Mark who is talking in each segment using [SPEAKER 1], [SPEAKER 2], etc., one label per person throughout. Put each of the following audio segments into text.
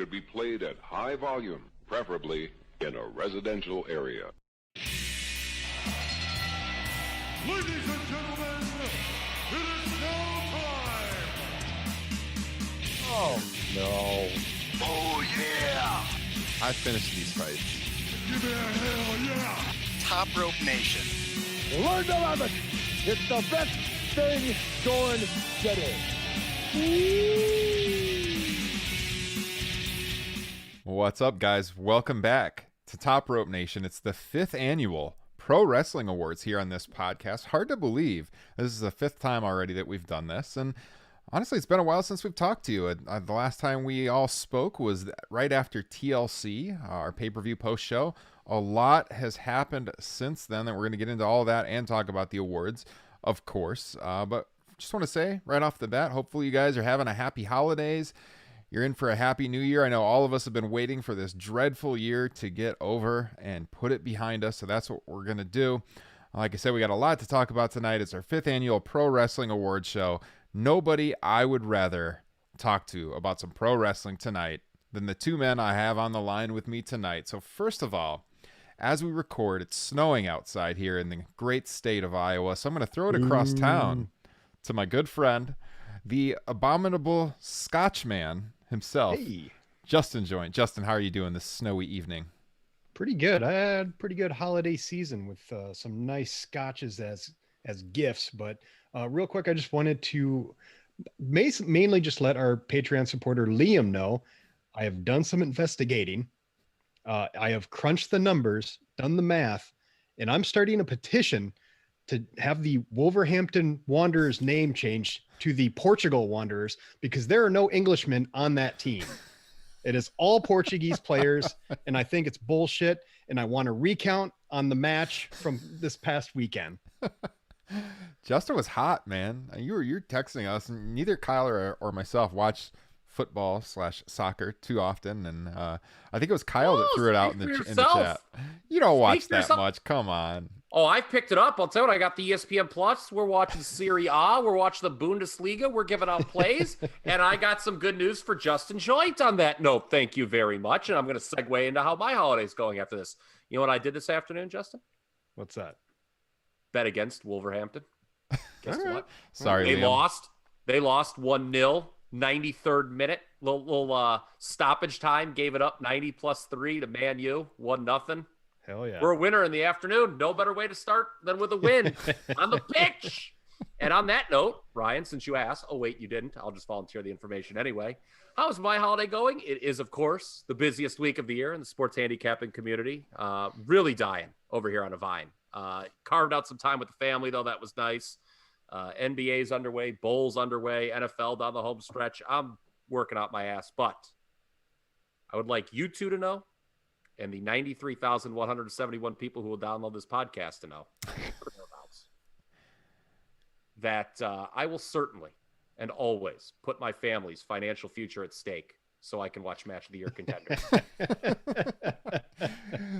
[SPEAKER 1] should be played at high volume, preferably in a residential area.
[SPEAKER 2] Ladies and gentlemen, it is now time!
[SPEAKER 3] Oh, no.
[SPEAKER 2] Oh, yeah!
[SPEAKER 3] I finished these fights.
[SPEAKER 2] Give me a hell yeah!
[SPEAKER 4] Top Rope Nation.
[SPEAKER 5] Learn to love it. It's the best thing going today.
[SPEAKER 3] What's up, guys? Welcome back to Top Rope Nation. It's the 5th annual Pro Wrestling Awards here on this podcast. Hard to believe this is the 5th time already that we've done this, and honestly, it's been a while since we've talked to you. The last time we all spoke was right after TLC, our pay-per-view post-show. A lot has happened since then, and we're going to get into all that and talk about the awards, of course. But just want to say right off the bat, hopefully you guys are having a happy holidays. You're in for a happy new year. I know all of us have been waiting for this dreadful year to get over and put it behind us, so that's what we're going to do. Like I said, we got a lot to talk about tonight. It's our 5th annual Pro Wrestling Awards show. Nobody I would rather talk to about some pro wrestling tonight than the two men I have on the line with me tonight. So first of all, as we record, it's snowing outside here in the great state of Iowa. So I'm going to throw it across town to my good friend, the abominable Scotchman himself, Justin Joint. Justin, how are you doing this snowy evening?
[SPEAKER 6] Pretty good. I had a pretty good holiday season with some nice scotches as gifts. But real quick, I just wanted to mainly just let our Patreon supporter Liam know I have done some investigating. I have crunched the numbers, done the math, and I'm starting a petition to have the Wolverhampton Wanderers name changed to the Portugal Wanderers because there are no Englishmen on that team. It is all Portuguese players, and I think it's bullshit, and I want to recount on the match from this past weekend.
[SPEAKER 3] Justin was hot, man. You're texting us, and neither Kyle or myself watched football/soccer too often, and I think it was Kyle that threw it out in the chat. You don't watch that much. Come on.
[SPEAKER 7] Oh, I've picked it up. I'll tell you what, I got the ESPN Plus. We're watching Serie A. We're watching the Bundesliga. We're giving out plays. And I got some good news for Justin Joint on that note. Thank you very much. And I'm going to segue into how my holiday's going after this. You know what I did this afternoon, Justin?
[SPEAKER 6] What's that?
[SPEAKER 7] Bet against Wolverhampton. Guess what?
[SPEAKER 3] Sorry,
[SPEAKER 7] They
[SPEAKER 3] Liam.
[SPEAKER 7] lost. They lost 1-0, 93rd minute. Little stoppage time. Gave it up 90+3 to Man U. 1-0.
[SPEAKER 6] Hell yeah.
[SPEAKER 7] We're a winner in the afternoon. No better way to start than with a win on the pitch. And on that note, Ryan, since you asked, oh, wait, you didn't. I'll just volunteer the information anyway. How's my holiday going? It is, of course, the busiest week of the year in the sports handicapping community. Really dying over here on a vine. Carved out some time with the family, though. That was nice. NBA's underway, Bowls underway, NFL down the home stretch. I'm working out my ass. But I would like you two to know, and the 93,171 people who will download this podcast to know that I will certainly and always put my family's financial future at stake so I can watch Match of the Year contenders.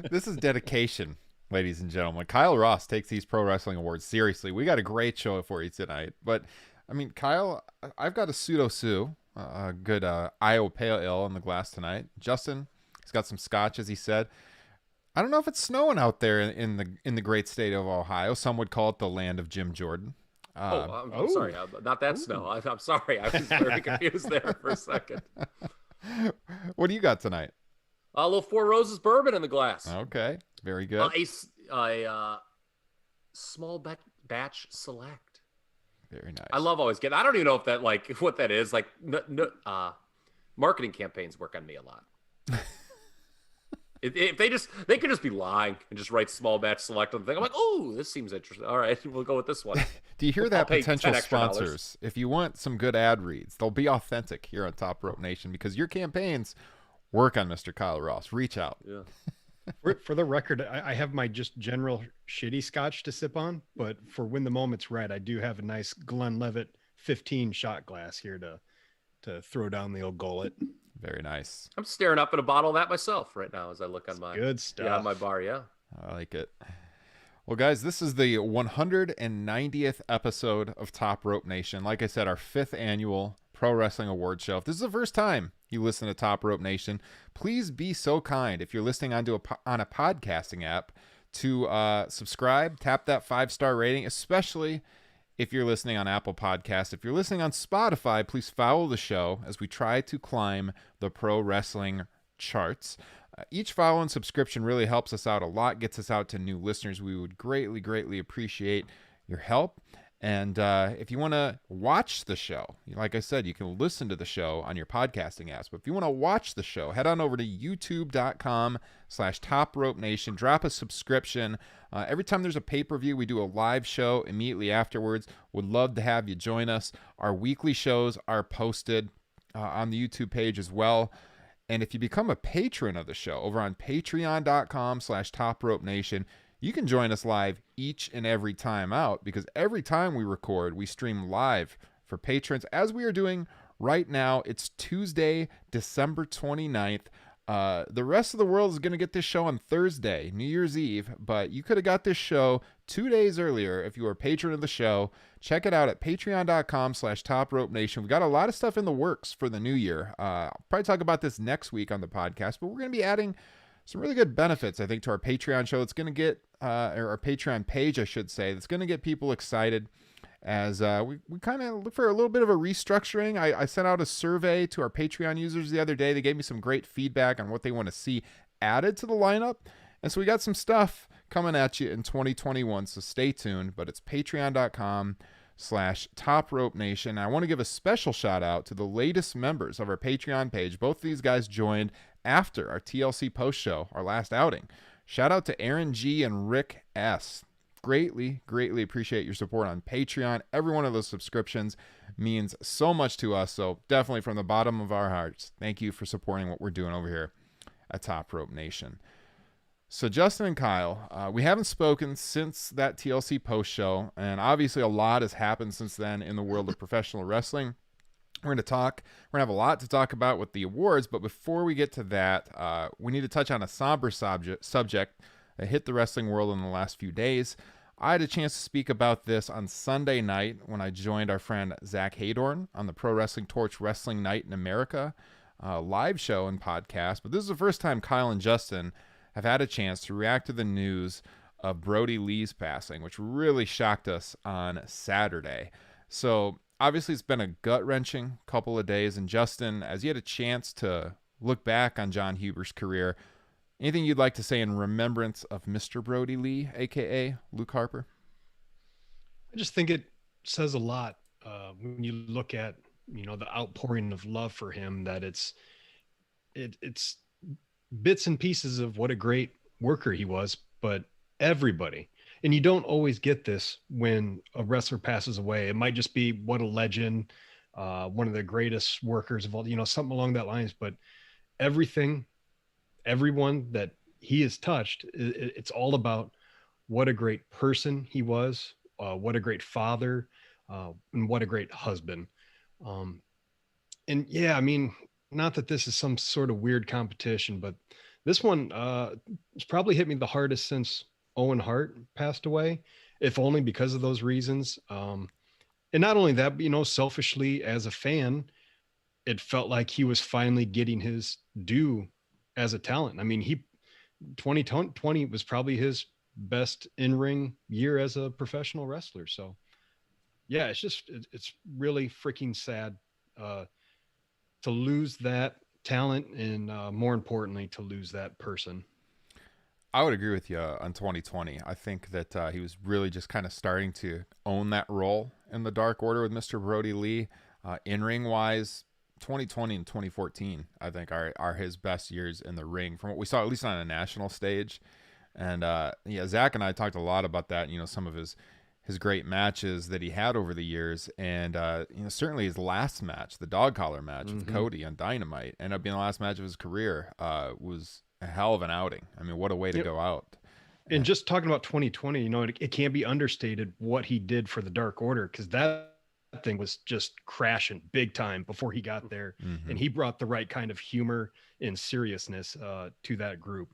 [SPEAKER 3] This is dedication, ladies and gentlemen. Kyle Ross takes these pro wrestling awards seriously. We got a great show for you tonight. But, I mean, Kyle, I've got a pseudo-sue, a good Iowa Pale Ale in the glass tonight. Justin, he's got some scotch, as he said. I don't know if it's snowing out there in the great state of Ohio. Some would call it the land of Jim Jordan.
[SPEAKER 7] I'm sorry. Not that snow. I'm sorry. I was very confused there for a second.
[SPEAKER 3] What do you got tonight?
[SPEAKER 7] A little Four Roses bourbon in the glass.
[SPEAKER 3] Okay. Very good.
[SPEAKER 7] A small batch select.
[SPEAKER 3] Very nice.
[SPEAKER 7] I love always getting. I don't even know if that what that is. Marketing campaigns work on me a lot. If they could just be lying and just write small batch select on the thing. I'm like, oh, this seems interesting. All right, we'll go with this one.
[SPEAKER 3] Do you hear that, potential
[SPEAKER 7] $10
[SPEAKER 3] sponsors? If you want some good ad reads, they'll be authentic here on Top Rope Nation because your campaigns work on Mr. Kyle Ross. Reach out.
[SPEAKER 7] Yeah.
[SPEAKER 6] For the record, I have my just general shitty scotch to sip on, but for when the moment's right, I do have a nice Glenlivet 15 shot glass here to throw down the old gullet.
[SPEAKER 3] Very nice.
[SPEAKER 7] I'm staring up at a bottle of that myself right now as I look on my
[SPEAKER 6] good stuff.
[SPEAKER 7] Yeah, on my bar. Yeah,
[SPEAKER 3] I like it. Well, guys, this is the 190th episode of Top Rope Nation. Like I said, our 5th annual Pro Wrestling Awards show. If this is the first time you listen to Top Rope Nation, please be so kind, if you're listening on a podcasting app, to subscribe, tap that 5-star rating, especially if you're listening on Apple Podcasts. If you're listening on Spotify, please follow the show as we try to climb the pro wrestling charts. Each follow and subscription really helps us out a lot, gets us out to new listeners. We would greatly, greatly appreciate your help. And if you want to watch the show, like I said, you can listen to the show on your podcasting apps. But if you want to watch the show, head on over to youtube.com/TopRopeNation. Drop a subscription. Every time there's a pay-per-view, we do a live show immediately afterwards. Would love to have you join us. Our weekly shows are posted on the YouTube page as well. And if you become a patron of the show over on patreon.com/TopRopeNation, you can join us live each and every time out, because every time we record, we stream live for patrons, as we are doing right now. It's Tuesday, December 29th. The rest of the world is going to get this show on Thursday, New Year's Eve, but you could have got this show 2 days earlier if you were a patron of the show. Check it out at patreon.com/TopRopeNation. We got a lot of stuff in the works for the new year. I'll probably talk about this next week on the podcast, but we're going to be adding some really good benefits, I think, to our Patreon show. It's going to get, or our Patreon page, I should say, that's going to get people excited as we kind of look for a little bit of a restructuring. I sent out a survey to our Patreon users the other day. They gave me some great feedback on what they want to see added to the lineup. And so we got some stuff coming at you in 2021, so stay tuned. But it's patreon.com/TopRopeNation. I want to give a special shout out to the latest members of our Patreon page. Both of these guys joined after our TLC post show, our last outing. Shout out to Aaron G and Rick S. Greatly, greatly appreciate your support on Patreon. Every one of those subscriptions means so much to us. So definitely from the bottom of our hearts, thank you for supporting what we're doing over here at Top Rope Nation. So Justin and Kyle, we haven't spoken since that TLC post show, and obviously a lot has happened since then in the world of professional wrestling. We're going to have a lot to talk about with the awards, but before we get to that, we need to touch on a somber subject that hit the wrestling world in the last few days. I had a chance to speak about this on Sunday night when I joined our friend Zach Haydorn on the Pro Wrestling Torch Wrestling Night in America live show and podcast. But this is the first time Kyle and Justin have had a chance to react to the news of Brodie Lee's passing, which really shocked us on Saturday. So obviously it's been a gut-wrenching couple of days, and Justin, as you had a chance to look back on John Huber's career, anything you'd like to say in remembrance of Mr. Brodie Lee, a.k.a. Luke Harper?
[SPEAKER 6] I just think it says a lot when you look at, the outpouring of love for him, that it's bits and pieces of what a great worker he was, but everybody. And you don't always get this when a wrestler passes away. It might just be what a legend, one of the greatest workers of all, something along that lines. But everyone that he has touched, it's all about what a great person he was, what a great father, and what a great husband. And yeah, I mean, not that this is some sort of weird competition, but this one it's probably hit me the hardest since Owen Hart passed away, if only because of those reasons. And not only that, but, selfishly as a fan, it felt like he was finally getting his due as a talent. I mean, 2020 was probably his best in-ring year as a professional wrestler. So yeah, it's really freaking sad to lose that talent, and more importantly, to lose that person.
[SPEAKER 3] I would agree with you on 2020. I think that he was really just kind of starting to own that role in the Dark Order with Mr. Brodie Lee. In-ring wise, 2020 and 2014, I think, are his best years in the ring from what we saw, at least on a national stage. And Zach and I talked a lot about that, some of his great matches that he had over the years. And, certainly his last match, the dog collar match with Cody on Dynamite, ended up being the last match of his career, was a hell of an outing. I mean, what a way to go out.
[SPEAKER 6] And just talking about 2020, it can't be understated what he did for the Dark Order, because that thing was just crashing big time before he got there. And he brought the right kind of humor and seriousness to that group.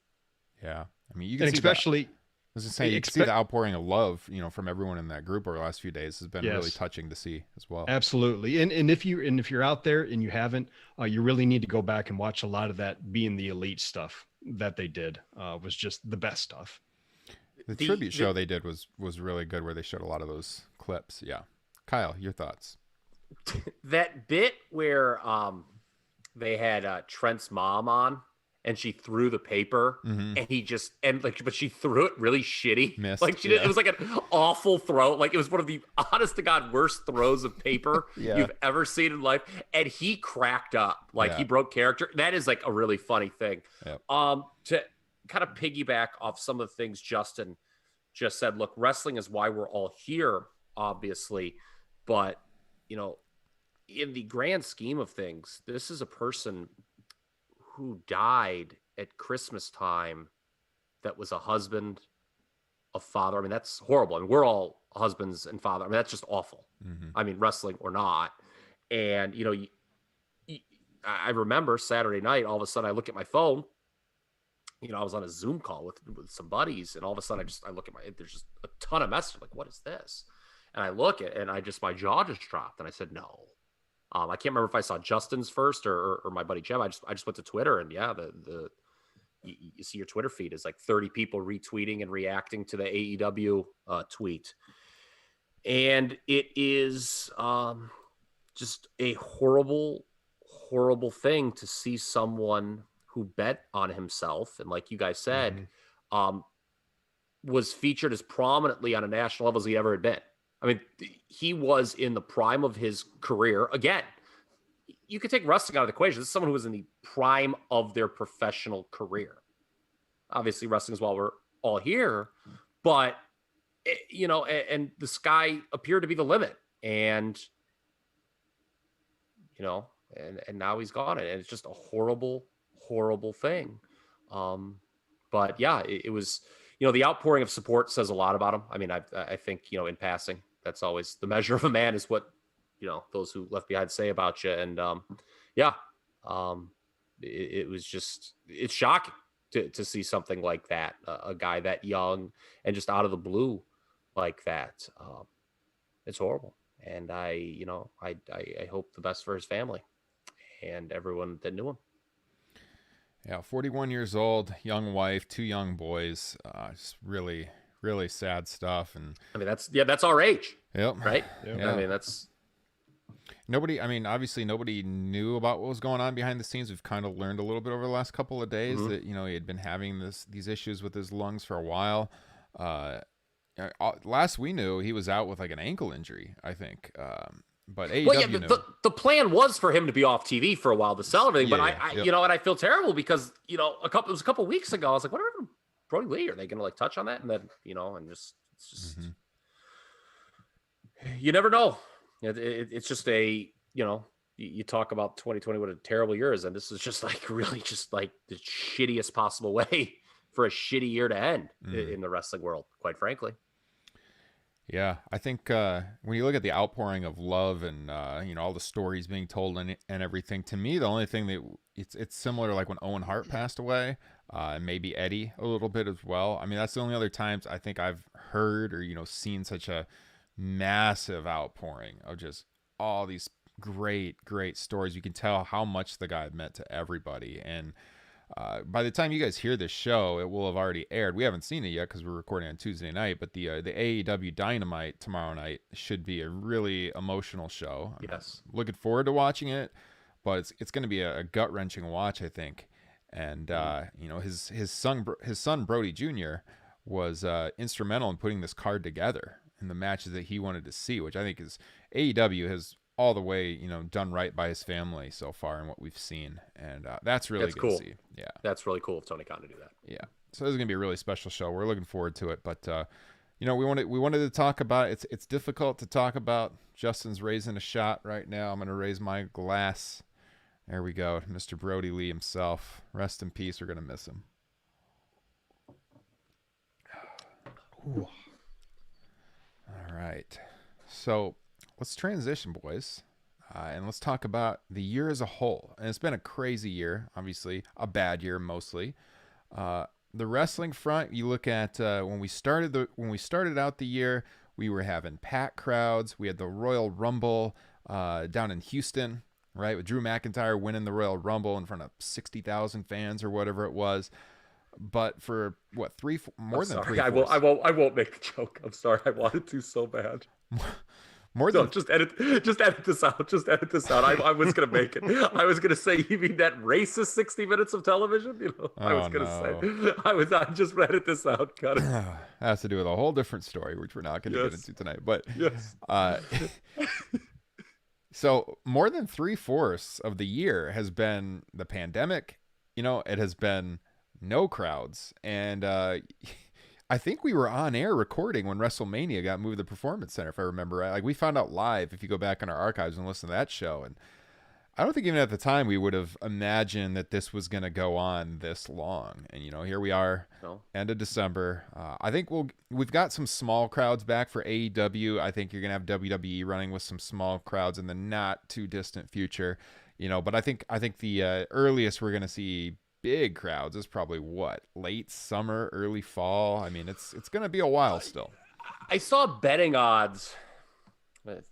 [SPEAKER 3] Yeah. I mean, you can
[SPEAKER 6] and
[SPEAKER 3] see
[SPEAKER 6] especially
[SPEAKER 3] was just saying, you can see the outpouring of love, from everyone in that group over the last few days has been really touching to see as well.
[SPEAKER 6] Absolutely. And if you're out there and you haven't, you really need to go back and watch a lot of that Being the Elite stuff that they did. Was just the best stuff.
[SPEAKER 3] The tribute show they did was really good, where they showed a lot of those clips. Yeah. Kyle, your thoughts?
[SPEAKER 7] That bit where they had Trent's mom on, and she threw the paper, and but she threw it really shitty.
[SPEAKER 3] Missed,
[SPEAKER 7] like she did, it was like an awful throw. Like it was one of the honest to God worst throws of paper you've ever seen in life. And he cracked up, like he broke character. That is like a really funny thing.
[SPEAKER 3] Yep.
[SPEAKER 7] To kind of piggyback off some of the things Justin just said. Look, wrestling is why we're all here, obviously, but in the grand scheme of things, this is a person who died at Christmas time that was a husband, a father. I mean, that's horrible. I mean, we're all husbands and father. I mean, that's just awful. I mean, wrestling or not. And, I remember Saturday night, all of a sudden I look at my phone, I was on a Zoom call with some buddies, and all of a sudden I look at there's just a ton of messages. Like, what is this? And I look at, and my jaw just dropped, and I said, no. I can't remember if I saw Justin's first or my buddy Jim. I just went to Twitter, and you see your Twitter feed is like 30 people retweeting and reacting to the AEW tweet. And it is just a horrible, horrible thing to see someone who bet on himself, and like you guys said, was featured as prominently on a national level as he ever had been. I mean, he was in the prime of his career. Again, you could take wrestling out of the equation. This is someone who was in the prime of their professional career. Obviously, wrestling is why we're all here, but, and the sky appeared to be the limit. And, and now he's gone. And it's just a horrible, horrible thing. But yeah, it was, the outpouring of support says a lot about him. I mean, I think, in passing, that's always the measure of a man, is what, those who left behind say about you. And it was just, it's shocking to see something like that, a guy that young and just out of the blue like that. It's horrible. And I hope the best for his family and everyone that knew him.
[SPEAKER 3] Yeah, 41 years old, young wife, 2 young boys. Just really, really sad stuff. And
[SPEAKER 7] I mean, that's our age.
[SPEAKER 3] Yep.
[SPEAKER 7] Right.
[SPEAKER 3] Yep.
[SPEAKER 7] I mean, that's
[SPEAKER 3] obviously nobody knew about what was going on behind the scenes. We've kind of learned a little bit over the last couple of days that, he had been having these issues with his lungs for a while. Last we knew, he was out with like an ankle injury, I think. But AEW
[SPEAKER 7] the plan was for him to be off TV for a while to sell everything. But and I feel terrible because, it was a couple weeks ago. I was like, what happened to Brodie Lee? Are they going to like touch on that? And then, and it's just, you never know. It's just you talk about 2020, what a terrible year is. And this is just like really just like the shittiest possible way for a shitty year to end in the wrestling world, quite frankly.
[SPEAKER 3] Yeah, I think when you look at the outpouring of love and all the stories being told and everything, to me the only thing that it's similar to like when Owen Hart passed away, and maybe Eddie a little bit as well. I mean, that's the only other times I think I've heard or seen such a massive outpouring of just all these great stories. You can tell how much the guy meant to everybody. And by the time you guys hear this show, it will have already aired. We haven't seen it yet because we're recording on Tuesday night, but the AEW Dynamite tomorrow night should be a really emotional show.
[SPEAKER 7] Yes.
[SPEAKER 3] I'm looking forward to watching it, but it's going to be a gut-wrenching watch, I think. And his son Brodie Jr. was instrumental in putting this card together in the matches that he wanted to see, which I think is AEW has all the way, done right by his family so far in what we've seen. And that's really good
[SPEAKER 7] cool.
[SPEAKER 3] to see. Yeah.
[SPEAKER 7] That's really cool of Tony Khan to do that.
[SPEAKER 3] Yeah. So this is going to be a really special show. We're looking forward to it. But, we wanted to talk about it. It's difficult to talk about. Justin's raising a shot right now. I'm going to raise my glass. There we go. Mr. Brodie Lee himself. Rest in peace. We're going to miss him. Ooh. All right. So let's transition, boys, and let's talk about the year as a whole. And it's been a crazy year, obviously, a bad year mostly. the wrestling front, you look at when we started out the year, we were having packed crowds. We had the Royal Rumble down in Houston, right, with Drew McIntyre winning the Royal Rumble in front of 60,000 fans or whatever it was. But for what, more than three?
[SPEAKER 7] I won't make the joke. I'm sorry. I wanted to so bad. Just edit this out. Just edit this out. I was gonna make it. I was gonna say, you mean that racist 60 minutes of television? I just edit this out. Got it.
[SPEAKER 3] That has to do with a whole different story, which we're not gonna get into tonight. But
[SPEAKER 7] yes.
[SPEAKER 3] So more than 3/4 of the year has been the pandemic. It has been no crowds. And I think we were on air recording when WrestleMania got moved to the Performance Center, if I remember right. Like, we found out live if you go back in our archives and listen to that show. And I don't think even at the time we would have imagined that this was going to go on this long. And, here we are, end of December. I think we've got some small crowds back for AEW. I think you're going to have WWE running with some small crowds in the not too distant future. But I think the earliest we're going to see big crowds is probably late summer, early fall. I mean, it's going to be a while still.
[SPEAKER 7] I saw betting odds.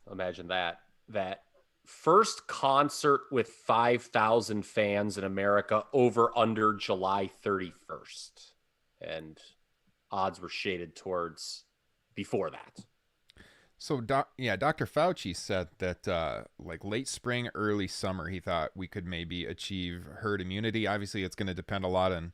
[SPEAKER 7] Imagine that first concert with 5,000 fans in America over under July 31st, and odds were shaded towards before that.
[SPEAKER 3] So, Dr. Fauci said that late spring, early summer, he thought we could maybe achieve herd immunity. Obviously, it's going to depend a lot on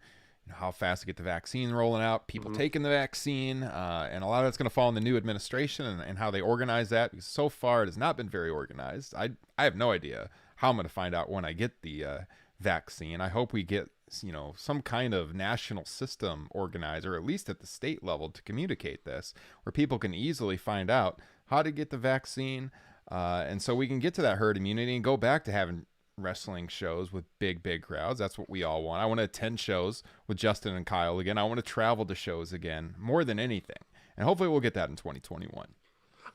[SPEAKER 3] how fast to get the vaccine rolling out, people taking the vaccine, and a lot of it's going to fall on the new administration and how they organize that. Because so far, it has not been very organized. I have no idea how I'm going to find out when I get the vaccine. I hope we get some kind of national system organized, or at least at the state level, to communicate this, where people can easily find out how to get the vaccine, and so we can get to that herd immunity and go back to having wrestling shows with big crowds. That's what we all want. I want to attend shows with Justin and Kyle again. I want to travel to shows again more than anything, and hopefully we'll get that in 2021.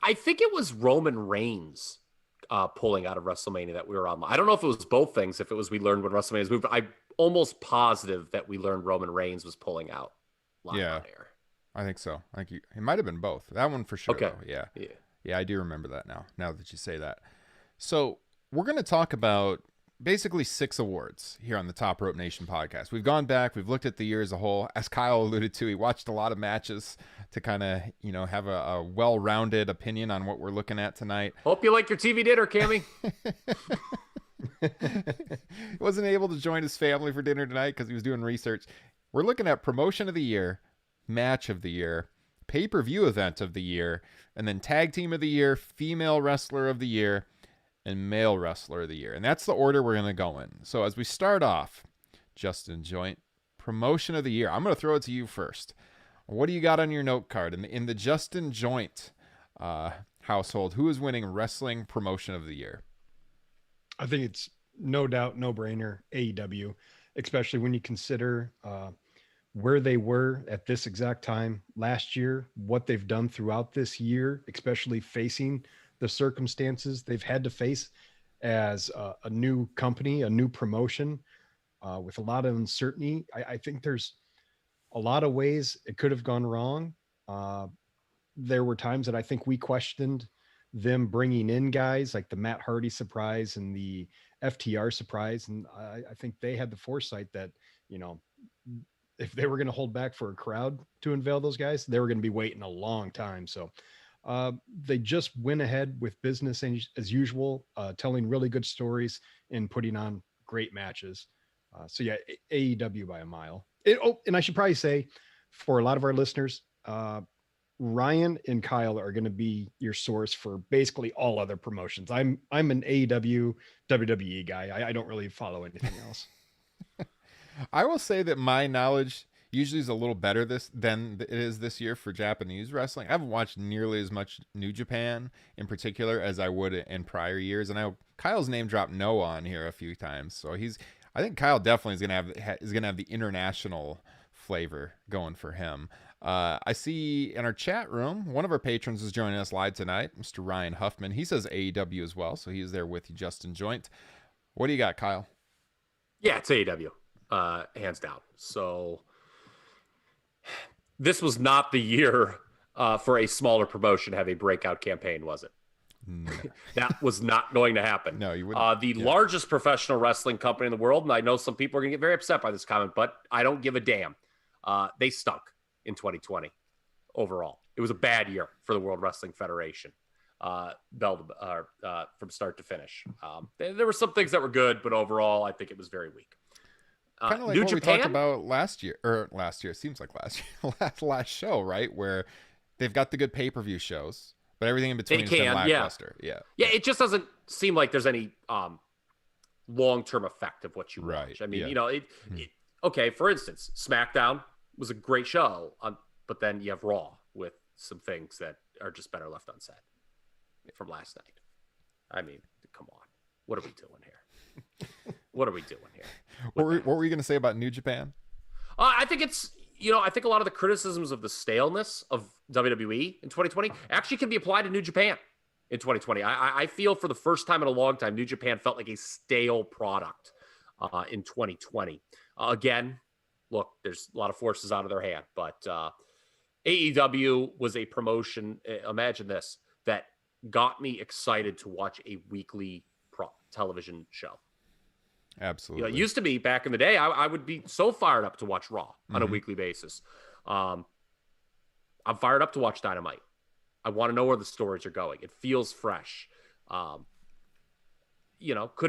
[SPEAKER 7] I think it was Roman Reigns pulling out of WrestleMania that we were on. I don't know if it was both things. If it was we learned when WrestleMania's moved, I'm almost positive that we learned Roman Reigns was pulling out live on air.
[SPEAKER 3] I think so. It might have been both. That one for sure.
[SPEAKER 7] Okay.
[SPEAKER 3] Though. Yeah, I do remember that now that you say that. So we're going to talk about basically 6 awards here on the Top Rope Nation podcast. We've gone back. We've looked at the year as a whole. As Kyle alluded to, he watched a lot of matches to kind of, have a well-rounded opinion on what we're looking at tonight.
[SPEAKER 7] Hope you like your TV dinner, Cammy.
[SPEAKER 3] He wasn't able to join his family for dinner tonight because he was doing research. We're looking at promotion of the year, match of the year, pay-per-view event of the year, and then tag team of the year, female wrestler of the year, and male wrestler of the year. And that's the order we're going to go in. So as we start off, Justin Joint, promotion of the year. I'm going to throw it to you first. What do you got on your note card? In the Justin Joint household, who is winning wrestling promotion of the year?
[SPEAKER 6] I think it's no doubt, no brainer, AEW, especially when you consider where they were at this exact time last year, what they've done throughout this year, especially facing the circumstances they've had to face as a new company, a new promotion with a lot of uncertainty. I think there's a lot of ways it could have gone wrong. There were times that I think we questioned them bringing in guys like the Matt Hardy surprise and the FTR surprise. And I think they had the foresight that, if they were going to hold back for a crowd to unveil those guys, they were going to be waiting a long time. So they just went ahead with business as usual, telling really good stories and putting on great matches. So yeah, AEW by a mile. And I should probably say, for a lot of our listeners, Ryan and Kyle are going to be your source for basically all other promotions. I'm an AEW, WWE guy. I don't really follow anything else.
[SPEAKER 3] I will say that my knowledge usually is a little better than it is this year for Japanese wrestling. I haven't watched nearly as much New Japan in particular as I would in prior years. And I know Kyle's name dropped Noah on here a few times. So I think Kyle definitely is going to have the international flavor going for him. I see in our chat room, one of our patrons is joining us live tonight, Mr. Ryan Huffman. He says AEW as well, so he's there with you, Justin Joint. What do you got, Kyle?
[SPEAKER 7] Yeah, it's AEW, hands down. So this was not the year for a smaller promotion to have a breakout campaign, was it?
[SPEAKER 3] No.
[SPEAKER 7] That was not going to happen.
[SPEAKER 3] No, you wouldn't.
[SPEAKER 7] The largest professional wrestling company in the world, and I know some people are going to get very upset by this comment, but I don't give a damn. They stunk in 2020 overall. It was a bad year for the World Wrestling Federation, from start to finish. There were some things that were good, but overall, I think it was very weak.
[SPEAKER 3] Kind of like
[SPEAKER 7] New
[SPEAKER 3] what
[SPEAKER 7] Japan?
[SPEAKER 3] we talked about last year, seems like last year, last show, right? Where they've got the good pay-per-view shows, but everything in between has been lackluster. Yeah.
[SPEAKER 7] It just doesn't seem like there's any long-term effect of what you watch.
[SPEAKER 3] Right,
[SPEAKER 7] I mean,
[SPEAKER 3] yeah.
[SPEAKER 7] Okay, for instance, SmackDown was a great show, but then you have Raw with some things that are just better left unsaid from last night. I mean, come on. What are we doing here? What are we doing here?
[SPEAKER 3] What were you going to say about New Japan?
[SPEAKER 7] I think it's, I think a lot of the criticisms of the staleness of WWE in 2020 actually can be applied to New Japan in 2020. I feel for the first time in a long time, New Japan felt like a stale product in 2020. Again, look, there's a lot of forces out of their hand, but AEW was a promotion, imagine this, that got me excited to watch a weekly television show.
[SPEAKER 3] Absolutely.
[SPEAKER 7] It used to be back in the day, I would be so fired up to watch Raw on a weekly basis. I'm fired up to watch Dynamite. I want to know where the stories are going. It feels fresh. Could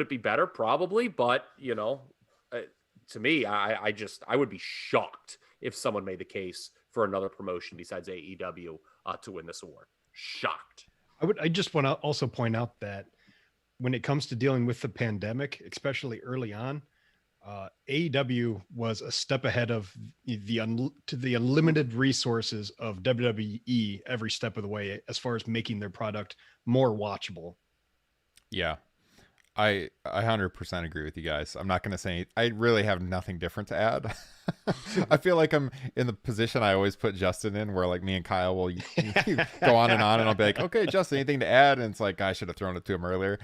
[SPEAKER 7] it be better? Probably, but to me, I would be shocked if someone made the case for another promotion besides AEW to win this award. Shocked.
[SPEAKER 6] I just want to also point out that when it comes to dealing with the pandemic, especially early on, AEW was a step ahead of the unlimited resources of WWE every step of the way as far as making their product more watchable.
[SPEAKER 3] Yeah. I 100% agree with you guys. I'm not going to say I really have nothing different to add. I feel like I'm in the position I always put Justin in, where like me and Kyle will go on, and I'll be like, okay, Justin, anything to add? And it's like, I should have thrown it to him earlier.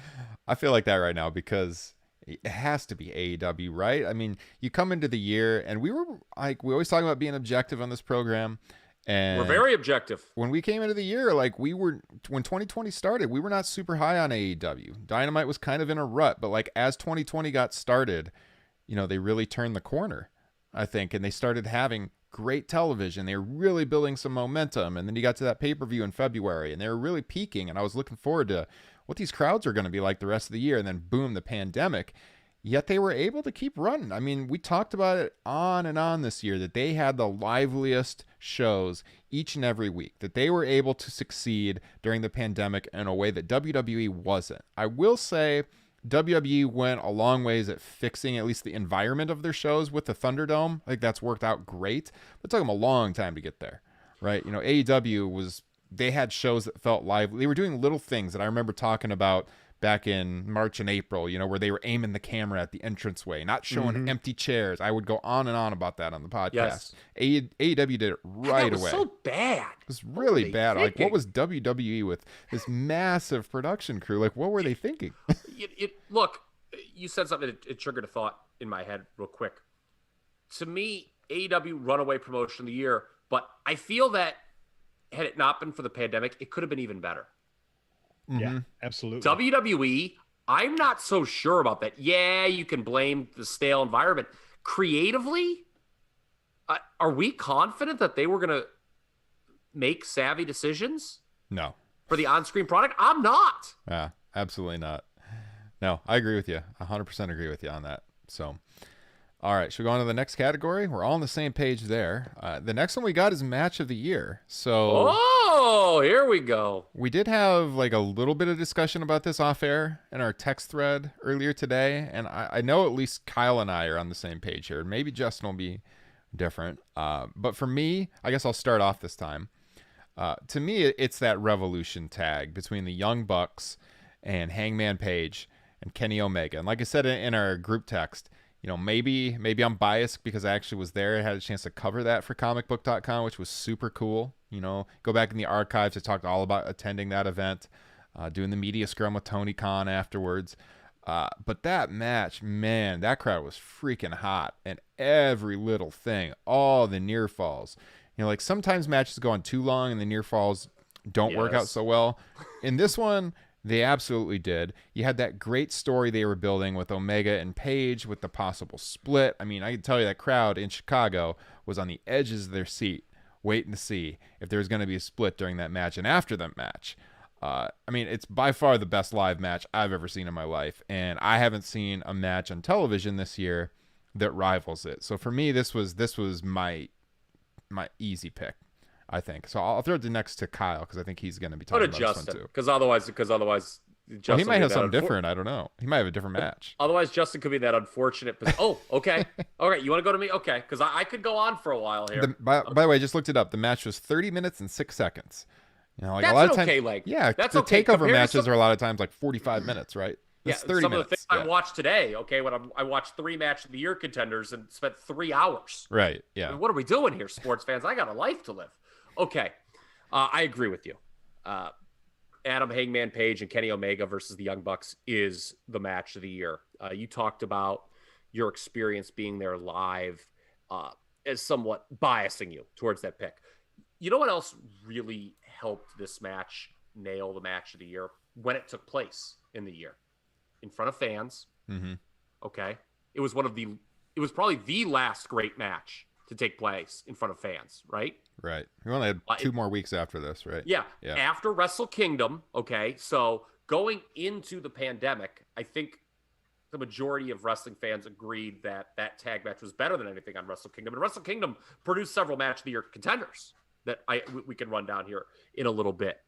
[SPEAKER 3] I feel like that right now because it has to be AEW, right? I mean, you come into the year, and we always talk about being objective on this program. And
[SPEAKER 7] we're very objective.
[SPEAKER 3] When we came into the year, when 2020 started, we were not super high on AEW. Dynamite was kind of in a rut, but as 2020 got started, they really turned the corner, I think, and they started having great television. They were really building some momentum, and then you got to that pay-per-view in February, and they were really peaking, and I was looking forward to what these crowds are going to be like the rest of the year, and then boom, the pandemic. Yet they were able to keep running. I mean, we talked about it on and on this year, that they had the liveliest shows each and every week, that they were able to succeed during the pandemic in a way that WWE wasn't. I will say WWE went a long ways at fixing at least the environment of their shows with the Thunderdome. I think that's worked out great, but it took them a long time to get there, right? AEW they had shows that felt lively. They were doing little things that I remember talking about back in March and April, where they were aiming the camera at the entranceway, not showing empty chairs. I would go on and on about that on the podcast.
[SPEAKER 7] Yes.
[SPEAKER 3] AEW did it right away.
[SPEAKER 7] It was so bad.
[SPEAKER 3] It was really bad.
[SPEAKER 7] Thinking?
[SPEAKER 3] What was WWE with this massive production crew? What were they thinking?
[SPEAKER 7] Look, you said something that it triggered a thought in my head real quick. To me, AEW runaway promotion of the year, but I feel that had it not been for the pandemic, it could have been even better.
[SPEAKER 6] Yeah, absolutely.
[SPEAKER 7] WWE, I'm not so sure about that. Yeah, you can blame the stale environment. Creatively, are we confident that they were going to make savvy decisions?
[SPEAKER 3] No.
[SPEAKER 7] For the on-screen product? I'm not.
[SPEAKER 3] Yeah, absolutely not. No, I agree with you. 100% agree with you on that. So, all right, should we go on to the next category? We're all on the same page there. The next one we got is Match of the Year. So,
[SPEAKER 7] here we go.
[SPEAKER 3] We did have a little bit of discussion about this off air in our text thread earlier today, and I know at least Kyle and I are on the same page here. Maybe Justin will be different. But for me, I guess I'll start off this time. To me, it's that Revolution tag between the Young Bucks and Hangman Page and Kenny Omega. And like I said in our group text, maybe I'm biased because I actually was there. I had a chance to cover that for comicbook.com, which was super cool. Go back in the archives. I talked all about attending that event, doing the media scrum with Tony Khan afterwards. But that match, man, that crowd was freaking hot. And every little thing, all the near falls, like sometimes matches go on too long and the near falls don't work out so well. In this one, they absolutely did. You had that great story they were building with Omega and Page with the possible split. I mean, I can tell you that crowd in Chicago was on the edges of their seat waiting to see if there was going to be a split during that match and after that match. I mean, it's by far the best live match I've ever seen in my life, and I haven't seen a match on television this year that rivals it. So for me, this was my easy pick, I think. So I'll throw it next to Kyle because I think he's going to be talking about
[SPEAKER 7] Justin,
[SPEAKER 3] this one too.
[SPEAKER 7] Because otherwise, Justin
[SPEAKER 3] He might have something different. I don't know. He might have a different match.
[SPEAKER 7] Otherwise, Justin could be that unfortunate. Oh, okay. All right. You want to go to me? Okay. Because I could go on for a while here.
[SPEAKER 3] By the way, I just looked it up. The match was 30 minutes and 6 seconds. You know, like
[SPEAKER 7] that's
[SPEAKER 3] a lot of
[SPEAKER 7] an
[SPEAKER 3] times,
[SPEAKER 7] okay length.
[SPEAKER 3] Yeah,
[SPEAKER 7] that's
[SPEAKER 3] the
[SPEAKER 7] okay.
[SPEAKER 3] takeover matches are a lot of times like 45 minutes, right? It's 30
[SPEAKER 7] some
[SPEAKER 3] minutes.
[SPEAKER 7] of the things I watched today, okay, when I watched 3 match of the year contenders and spent 3 hours.
[SPEAKER 3] Right, yeah.
[SPEAKER 7] I mean, what are we doing here, sports fans? I got a life to live. Okay, I agree with you. Adam Hangman Page and Kenny Omega versus the Young Bucks is the match of the year. You talked about your experience being there live as somewhat biasing you towards that pick. You know what else really helped this match nail the match of the year? When it took place in the year. In front of fans.
[SPEAKER 3] Mm-hmm.
[SPEAKER 7] Okay. It was probably the last great match to take place in front of fans, right?
[SPEAKER 3] Right. We only had 2 more weeks after this, right?
[SPEAKER 7] Yeah. After Wrestle Kingdom, okay. So going into the pandemic, I think the majority of wrestling fans agreed that tag match was better than anything on Wrestle Kingdom. And Wrestle Kingdom produced several match of the year contenders that we can run down here in a little bit.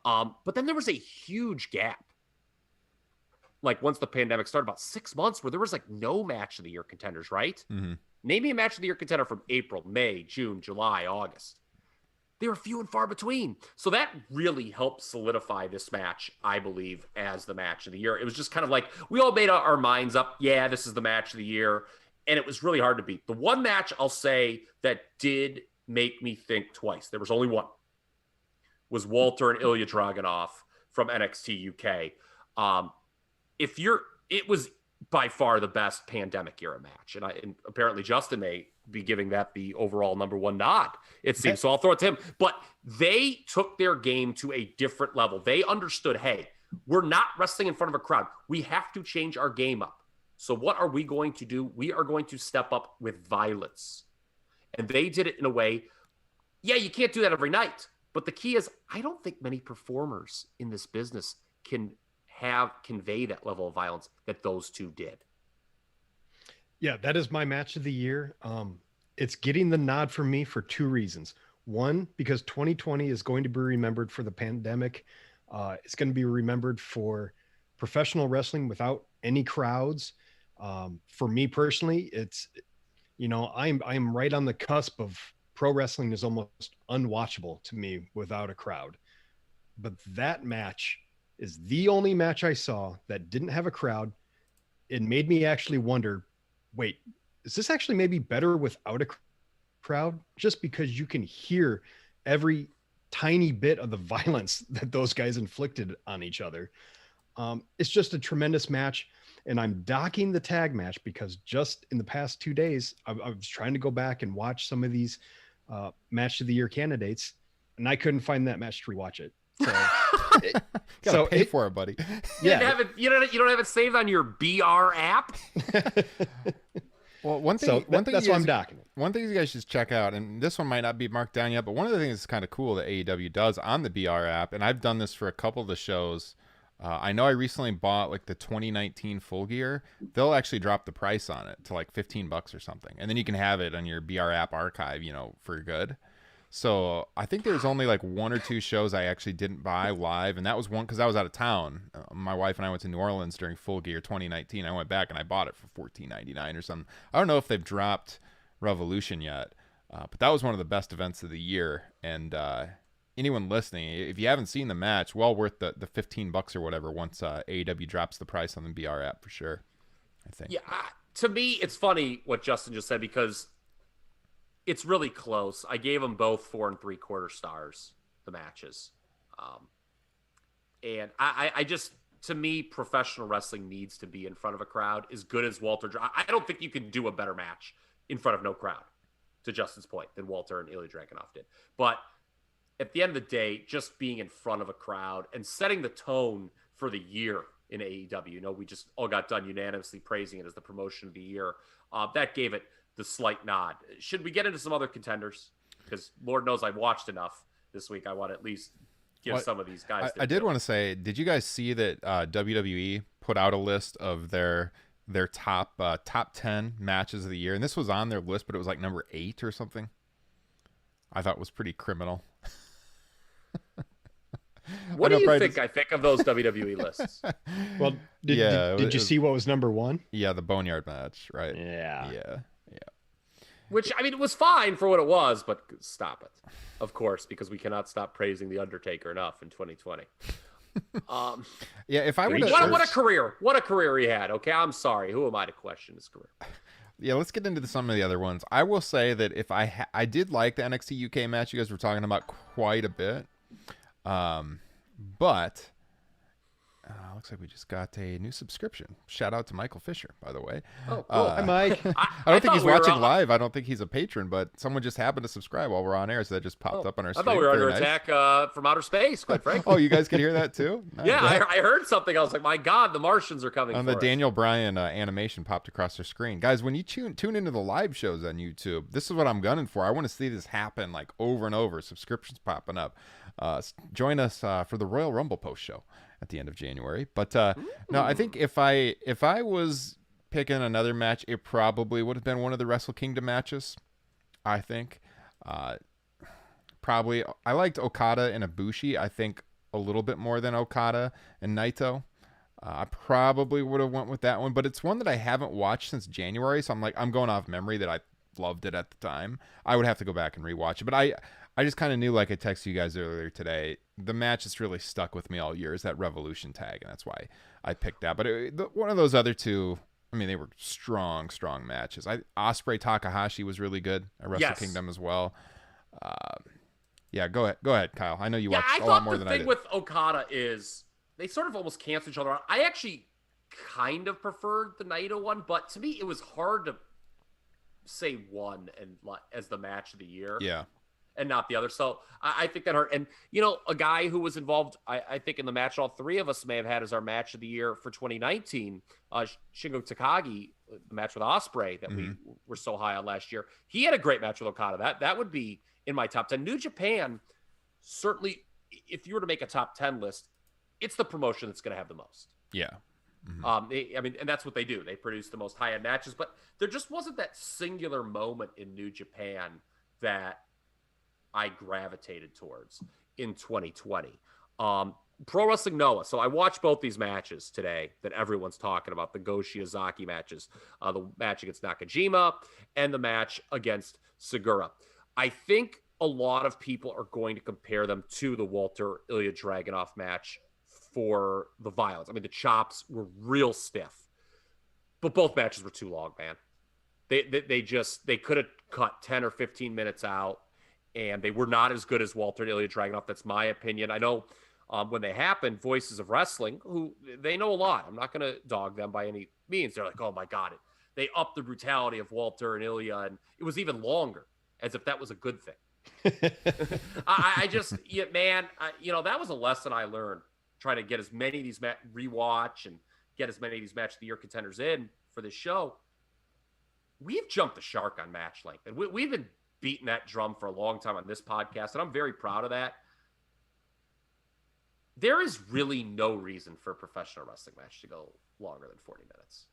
[SPEAKER 7] But then there was a huge gap. Like once the pandemic started, about 6 months where there was like no match of the year contenders, right?
[SPEAKER 3] Mm-hmm.
[SPEAKER 7] Name me a match of the year contender from April, May, June, July, August. They were few and far between. So that really helped solidify this match, I believe, as the match of the year. It was just kind of like we all made our minds up. Yeah, this is the match of the year. And it was really hard to beat. The one match I'll say that did make me think twice, there was only one, was Walter and Ilya Dragunov from NXT UK. It was by far the best pandemic era match. And apparently Justin may be giving that the overall number 1 nod, it seems. So I'll throw it to him. But they took their game to a different level. They understood, hey, we're not wrestling in front of a crowd. We have to change our game up. So what are we going to do? We are going to step up with violence. And they did it in a way, yeah, you can't do that every night. But the key is, I don't think many performers in this business can convey that level of violence that those two did.
[SPEAKER 6] Yeah, that is my match of the year. It's getting the nod from me for 2 reasons. One, because 2020 is going to be remembered for the pandemic. It's going to be remembered for professional wrestling without any crowds. For me personally, it's, I'm right on the cusp of pro wrestling is almost unwatchable to me without a crowd. But that match is the only match I saw that didn't have a crowd. It made me actually wonder, wait, is this actually maybe better without a crowd? Just because you can hear every tiny bit of the violence that those guys inflicted on each other. It's just a tremendous match. And I'm docking the tag match because just in the past 2 days, I was trying to go back and watch some of these match of the year candidates, and I couldn't find that match to rewatch it. So
[SPEAKER 3] pay for it, buddy.
[SPEAKER 7] Yeah, you don't have it saved on your BR app.
[SPEAKER 3] Well, one thing
[SPEAKER 6] that's why I'm docking it.
[SPEAKER 3] One thing you guys should check out, and this one might not be marked down yet, but one of the things that's kind of cool that AEW does on the BR app, and I've done this for a couple of the shows. I know I recently bought like the 2019 Full Gear. They'll actually drop the price on it to like $15 or something, and then you can have it on your BR app archive, for good. So I think there's only like 1 or 2 shows I actually didn't buy live, and that was one because I was out of town. My wife and I went to New Orleans during Full Gear 2019. I went back and I bought it for $14.99 or something. I don't know if they've dropped Revolution yet, but that was one of the best events of the year. And anyone listening, if you haven't seen the match, well worth the $15 or whatever once AEW drops the price on the BR app for sure, I think.
[SPEAKER 7] Yeah, to me, it's funny what Justin just said because it's really close. I gave them both 4 3/4 stars, the matches. And I just, to me, professional wrestling needs to be in front of a crowd as good as Walter. I don't think you can do a better match in front of no crowd. to Justin's point, than Walter and Ilya Dragunov did. But at the end of the day, just being in front of a crowd and setting the tone for the year in AEW, we just all got done unanimously praising it as the promotion of the year. That gave it the slight nod. Should we get into some other contenders? Because Lord knows I've watched enough this week. I want to at least give some of these guys.
[SPEAKER 3] I did want to say, did you guys see that WWE put out a list of their top 10 matches of the year? And this was on their list, but it was like number 8 or something. I thought it was pretty criminal.
[SPEAKER 7] What do you think I think of those WWE lists?
[SPEAKER 6] Well, did you see what was number 1?
[SPEAKER 3] Yeah, the Boneyard match, right?
[SPEAKER 6] Yeah.
[SPEAKER 7] Which, I mean, it was fine for what it was, but stop it. Of course, because we cannot stop praising The Undertaker enough in 2020.
[SPEAKER 3] Yeah, if I would
[SPEAKER 7] what a career. What a career he had. Okay, I'm sorry. Who am I to question his career?
[SPEAKER 3] Yeah, let's get into some of the other ones. I will say that if I did like the NXT UK match you guys were talking about quite a bit. But looks like we just got a new subscription. Shout out to Michael Fisher, by the way.
[SPEAKER 7] Oh, cool.
[SPEAKER 6] Hi, Mike.
[SPEAKER 3] I don't think he's watching live. I don't think he's a patron, but someone just happened to subscribe while we're on air, so that just popped up on our screen.
[SPEAKER 7] I thought we were under attack from outer space, quite frankly.
[SPEAKER 3] Oh, you guys can hear that too? Nice.
[SPEAKER 7] Yeah, I heard something. I was like, my God, the Martians are coming.
[SPEAKER 3] On the Daniel Bryan animation popped across the screen. Guys, when you tune into the live shows on YouTube, this is what I'm gunning for. I want to see this happen like over and over. Subscriptions popping up. Join us for the Royal Rumble post show at the end of January. But no, I think if I was picking another match, it probably would have been one of the Wrestle Kingdom matches. I think probably I liked Okada and Ibushi. I think a little bit more than Okada and Naito. I probably would have went with that one, but it's one that I haven't watched since January, so I'm going off memory that I loved it at the time. I would have to go back and rewatch it, but I just kind of knew, like I texted you guys earlier today, the match that's really stuck with me all year is that Revolution tag, and that's why I picked that. But one of those other two, I mean, they were strong matches. Ospreay Takahashi was really good at Wrestle Kingdom as well. Yeah, go ahead, Kyle. I know you watched a lot more than I did.
[SPEAKER 7] The thing with Okada is they sort of almost cancel each other out. I actually kind of preferred the Naito one, but to me, it was hard to say one and as the match of the year.
[SPEAKER 3] Yeah.
[SPEAKER 7] And not the other. So I think that hurt. And, a guy who was involved, I think in the match all three of us may have had as our match of the year for 2019, Shingo Takagi, the match with Ospreay that we were so high on last year. He had a great match with Okada. That would be in my top 10. New Japan, certainly, if you were to make a top 10 list, it's the promotion that's going to have the most.
[SPEAKER 3] Yeah.
[SPEAKER 7] Mm-hmm. And that's what they do. They produce the most high-end matches. But there just wasn't that singular moment in New Japan that I gravitated towards in 2020. Pro Wrestling Noah. So I watched both these matches today that everyone's talking about, the Go Shiozaki matches, the match against Nakajima and the match against Segura. I think a lot of people are going to compare them to the Walter Ilya Dragunov match for the violence. I mean, the chops were real stiff, but both matches were too long, man. They could have cut 10 or 15 minutes out, and they were not as good as Walter and Ilya Dragunov. That's my opinion. I know when they happened, Voices of Wrestling, who they know a lot. I'm not going to dog them by any means. They're like, oh my God, they upped the brutality of Walter and Ilya, and it was even longer, as if that was a good thing. That was a lesson I learned. Try to get as many of these rewatch and get as many of these match of the year contenders in for this show. We've jumped the shark on match length, and we've been beating that drum for a long time on this podcast, and I'm very proud of that. There is really no reason for a professional wrestling match to go longer than 40 minutes.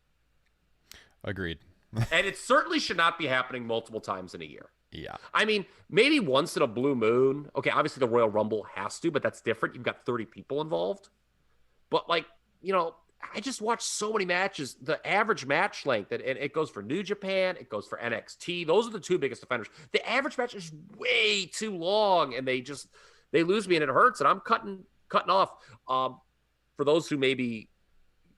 [SPEAKER 3] Agreed.
[SPEAKER 7] And it certainly should not be happening multiple times in a year.
[SPEAKER 3] Yeah.
[SPEAKER 7] I mean, maybe once in a blue moon. Okay, obviously the Royal Rumble has to, but that's different. You've got 30 people involved. But I just watched so many matches. The average match length, and it goes for New Japan, it goes for NXT. Those are the two biggest offenders. The average match is way too long, and they lose me, and it hurts, and I'm cutting off. For those who maybe,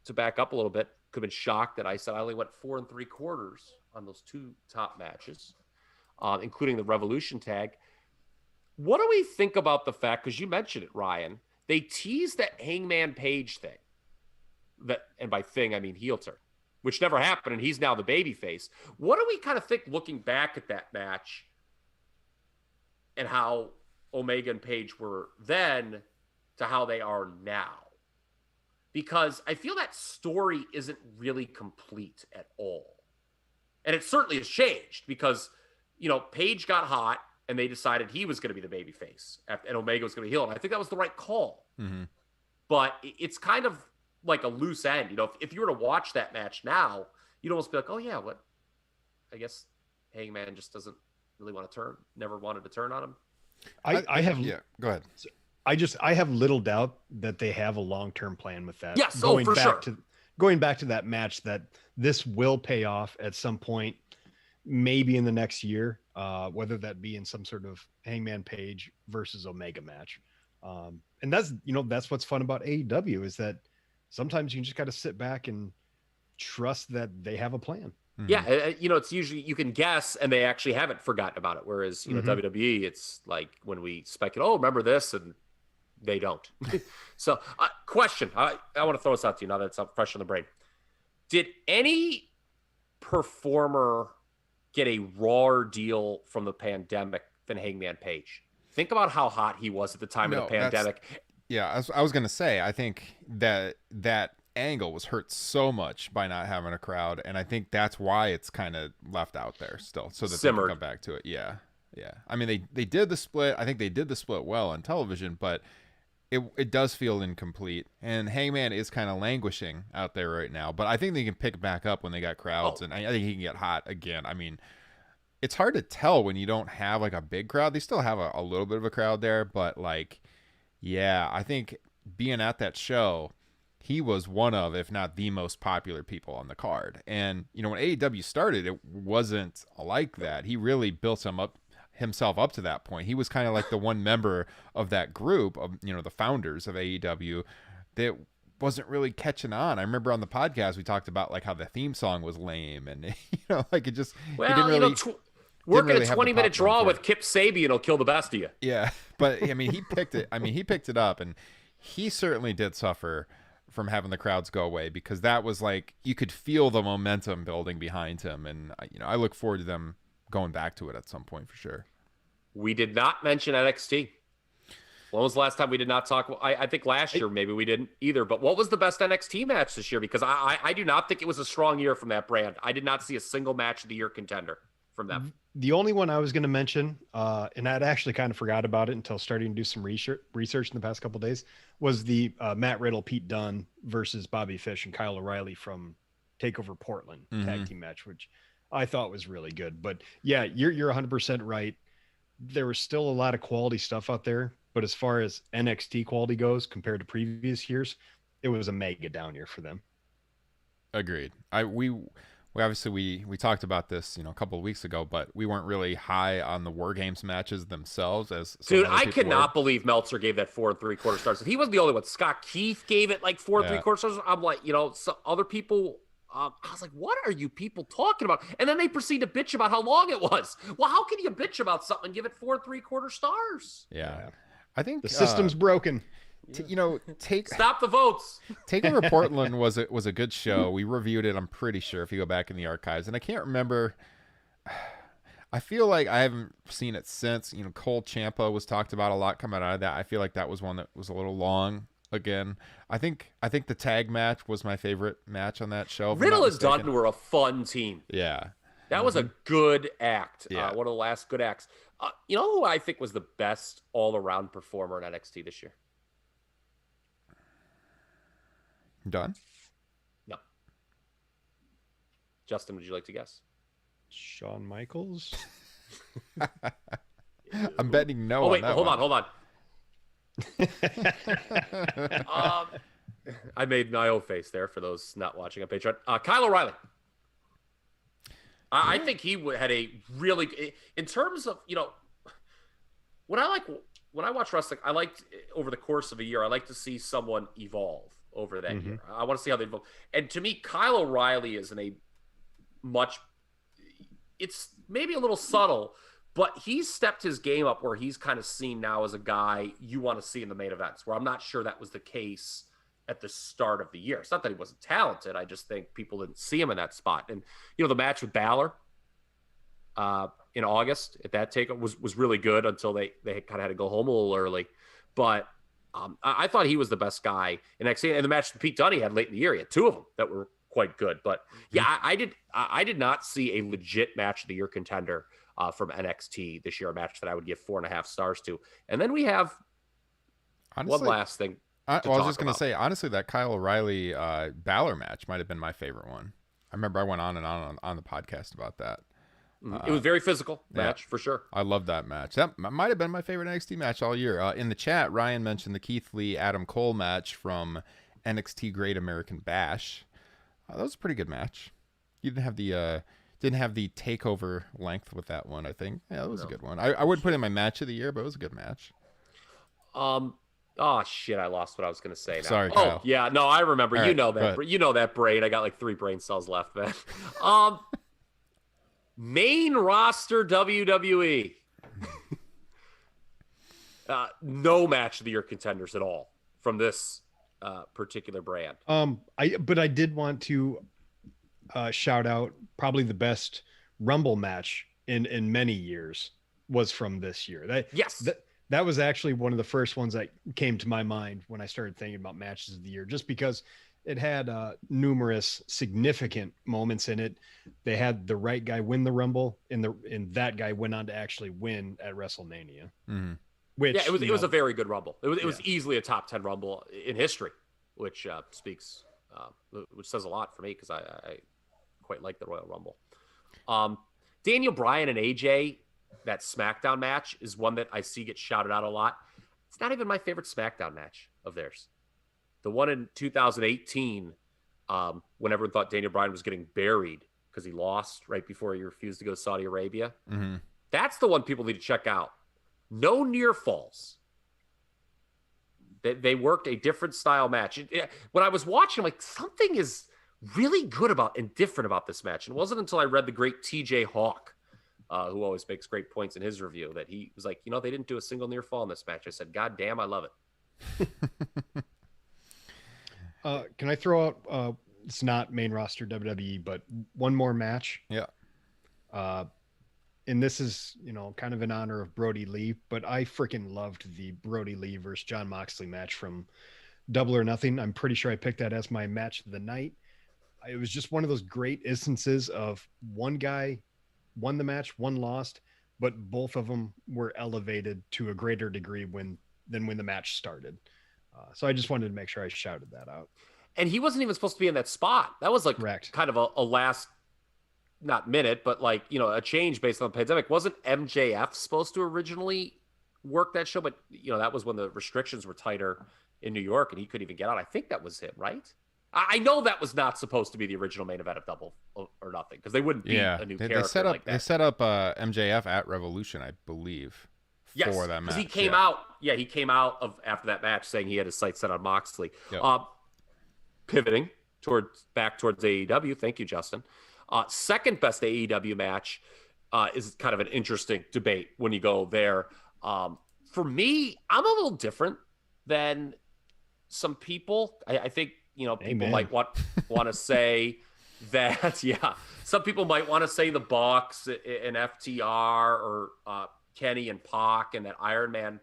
[SPEAKER 7] to back up a little bit, could have been shocked that I said I only went 4 3/4 on those two top matches, including the Revolution tag. What do we think about the fact, because you mentioned it, Ryan, they teased that Hangman Page thing. And by thing, I mean heel turn. which never happened, and he's now the babyface. What do we kind of think looking back at that match and how Omega and Page were then to how they are now? Because I feel that story isn't really complete at all. And it certainly has changed because, Page got hot and they decided he was going to be the babyface and Omega was going to be heel. And I think that was the right call.
[SPEAKER 3] Mm-hmm.
[SPEAKER 7] But it's kind of like a loose end. If you were to watch that match now, you'd almost be like, oh, yeah, what? I guess Hangman just doesn't really want to turn, never wanted to turn on him.
[SPEAKER 6] I have.
[SPEAKER 3] Yeah, go ahead.
[SPEAKER 6] I have little doubt that they have a long-term plan with that.
[SPEAKER 7] Yes, for sure.
[SPEAKER 6] Going back to that match, that this will pay off at some point, maybe in the next year, whether that be in some sort of Hangman Page versus Omega match. And that's what's fun about AEW is that sometimes you just got to sit back and trust that they have a plan.
[SPEAKER 3] Mm-hmm.
[SPEAKER 7] Yeah, it's usually you can guess, and they actually haven't forgotten about it. Whereas, WWE, it's like when we speculate, oh, remember this, and they don't. So, question, I want to throw this out to you now that it's fresh on the brain. Did any performer get a rawer deal from the pandemic than Hangman Page? Think about how hot he was at the time of the pandemic.
[SPEAKER 3] Yeah, I was going to say, I think that angle was hurt so much by not having a crowd, and I think that's why it's kind of left out there still, so that they can come back to it. Yeah. I mean, they did the split. I think they did the split well on television, but it does feel incomplete, and Hangman is kind of languishing out there right now. But I think they can pick back up when they got crowds, and I think he can get hot again. I mean, it's hard to tell when you don't have like a big crowd. They still have a little bit of a crowd there, but like, yeah, I think being at that show, he was one of, if not the most popular people on the card. And, when AEW started, it wasn't like that. He really built himself up to that point. He was kind of like the one member of that group of, the founders of AEW that wasn't really catching on. I remember on the podcast, we talked about like how the theme song was lame and, like it just,
[SPEAKER 7] working a 20-minute draw with Kip Sabian will kill the best of you.
[SPEAKER 3] Yeah. But I mean, he picked it up, and he certainly did suffer from having the crowds go away, because that was like, you could feel the momentum building behind him. And, I look forward to them going back to it at some point for sure.
[SPEAKER 7] We did not mention NXT. When was the last time we did not talk? I think last year maybe we didn't either. But what was the best NXT match this year? Because I do not think it was a strong year from that brand. I did not see a single match of the year contender from them.
[SPEAKER 6] The only one I was going to mention, and I'd actually kind of forgot about it until starting to do some research in the past couple of days, was the Matt Riddle, Pete Dunne versus Bobby Fish and Kyle O'Reilly from TakeOver Portland tag team match, which I thought was really good. But yeah, you're 100% right. There was still a lot of quality stuff out there, but as far as NXT quality goes compared to previous years, it was a mega down year for them.
[SPEAKER 3] Agreed. We obviously we talked about this, a couple of weeks ago, but we weren't really high on the War Games matches themselves.
[SPEAKER 7] Dude, I cannot believe Meltzer gave that 4 3/4 stars. He wasn't the only one. Scott Keith gave it like 4 3/4 stars. I'm like, some other people. I was like, what are you people talking about? And then they proceed to bitch about how long it was. Well, how can you bitch about something and give it 4 3/4 stars?
[SPEAKER 3] Yeah. I think
[SPEAKER 6] the system's broken.
[SPEAKER 7] Stop the votes.
[SPEAKER 3] TakeOver Portland was a good show. We reviewed it, I'm pretty sure, if you go back in the archives. And I can't remember. I feel like I haven't seen it since. Cole Ciampa was talked about a lot coming out of that. I feel like that was one that was a little long. Again, I think the tag match was my favorite match on that show.
[SPEAKER 7] Riddle and Dunn were a fun team.
[SPEAKER 3] Yeah.
[SPEAKER 7] That was a good act.
[SPEAKER 3] Yeah.
[SPEAKER 7] One of the last good acts. You know who I think was the best all-around performer in NXT this year?
[SPEAKER 3] Done?
[SPEAKER 7] No. Justin, would you like to guess?
[SPEAKER 6] Shawn Michaels?
[SPEAKER 3] I'm betting no.
[SPEAKER 7] Oh, wait,
[SPEAKER 3] hold
[SPEAKER 7] on. I made my own face there for those not watching on Patreon. Kyle O'Reilly. I think he had a really, in terms of, when I watch wrestling, I liked over the course of a year, I like to see someone evolve over that year. I want to see how they evolve. And to me, Kyle O'Reilly is it's maybe a little subtle, but he's stepped his game up where he's kind of seen now as a guy you want to see in the main events, where I'm not sure that was the case at the start of the year. It's not that he wasn't talented. I just think people didn't see him in that spot. And, the match with Balor in August at that take was really good until they kind of had to go home a little early. But I thought he was the best guy in NXT. And the match that Pete Dunne had late in the year, he had two of them that were quite good. But yeah, I did not see a legit match of the year contender from NXT this year, a match that I would give 4.5 stars to. And then we have one last thing.
[SPEAKER 3] I was just going to say, honestly, that Kyle O'Reilly Balor match might have been my favorite one. I remember I went on and on the podcast about that.
[SPEAKER 7] It was very physical match for sure.
[SPEAKER 3] I love that match. That might have been my favorite NXT match all year. In the chat, Ryan mentioned the Keith Lee Adam Cole match from NXT Great American Bash. That was a pretty good match. You didn't have the takeover length with that one. I think that was a good one. I would put it in my match of the year, but it was a good match.
[SPEAKER 7] Oh shit! I lost what I was going to say now.
[SPEAKER 3] Sorry, Kyle.
[SPEAKER 7] Oh yeah, no, I remember.
[SPEAKER 3] All
[SPEAKER 7] you
[SPEAKER 3] right,
[SPEAKER 7] know that. You know that brain. I got like 3 brain cells left, man. Main roster WWE. No match of the year contenders at all from this particular brand.
[SPEAKER 6] But I did want to shout out probably the best Rumble match in many years was from this year. That was actually one of the first ones that came to my mind when I started thinking about matches of the year, just because it had numerous significant moments in it. They had the right guy win the Rumble, and that guy went on to actually win at WrestleMania.
[SPEAKER 3] Mm-hmm.
[SPEAKER 6] Which
[SPEAKER 7] it was a very good Rumble. It was easily a top 10 Rumble in history, which which says a lot for me because I quite like the Royal Rumble. Daniel Bryan and AJ, that SmackDown match is one that I see get shouted out a lot. It's not even my favorite SmackDown match of theirs. The one in 2018, when everyone thought Daniel Bryan was getting buried because he lost right before he refused to go to Saudi Arabia.
[SPEAKER 3] Mm-hmm.
[SPEAKER 7] That's the one people need to check out. No near falls. They worked a different style match. When I was watching, I'm like, something is really good and different about this match. And it wasn't until I read the great TJ Hawk, who always makes great points in his review, that he was like, they didn't do a single near fall in this match. I said, God damn, I love it.
[SPEAKER 6] Can I throw out, it's not main roster WWE, but one more match?
[SPEAKER 3] Yeah.
[SPEAKER 6] And this is, kind of in honor of Brodie Lee, but I freaking loved the Brodie Lee versus Jon Moxley match from Double or Nothing. I'm pretty sure I picked that as my match of the night. It was just one of those great instances of one guy won the match, one lost, but both of them were elevated to a greater degree than when the match started. So I just wanted to make sure I shouted that out.
[SPEAKER 7] And he wasn't even supposed to be in that spot. That was like
[SPEAKER 6] Correct.
[SPEAKER 7] Kind of a last, not minute, but like, a change based on the pandemic. Wasn't MJF supposed to originally work that show? But, that was when the restrictions were tighter in New York and he couldn't even get out. I think that was him, right? I know that was not supposed to be the original main event of Double or Nothing because they wouldn't be a new character like that.
[SPEAKER 3] They set up MJF at Revolution, I believe.
[SPEAKER 7] Yes,
[SPEAKER 3] for that match.
[SPEAKER 7] He came out. Yeah, he came out after that match saying he had his sights set on Moxley.
[SPEAKER 3] Yep.
[SPEAKER 7] Pivoting back towards AEW. Thank you, Justin. Second best AEW match is kind of an interesting debate when you go there. For me, I'm a little different than some people. I think people
[SPEAKER 6] Amen.
[SPEAKER 7] might want to say that. Yeah, some people might want to say the Bucks and FTR or Kenny and Pac and that Iron Man.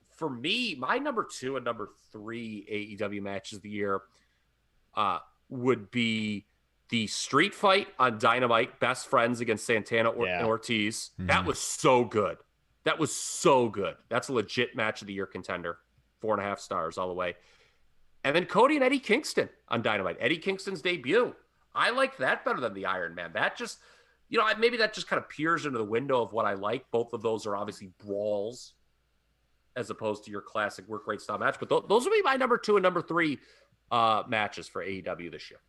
[SPEAKER 7] For me, my number 2 and number 3 AEW matches of the year would be the street fight on Dynamite, Best Friends against Santana and Ortiz.
[SPEAKER 3] Mm-hmm.
[SPEAKER 7] That was so good. That's a legit match of the year contender. 4.5 stars all the way. And then Cody and Eddie Kingston on Dynamite. Eddie Kingston's debut. I like that better than the Iron Man. That just, maybe that just kind of peers into the window of what I like. Both of those are obviously brawls as opposed to your classic work rate style match. But those would be my number 2 and number 3 matches for AEW this year.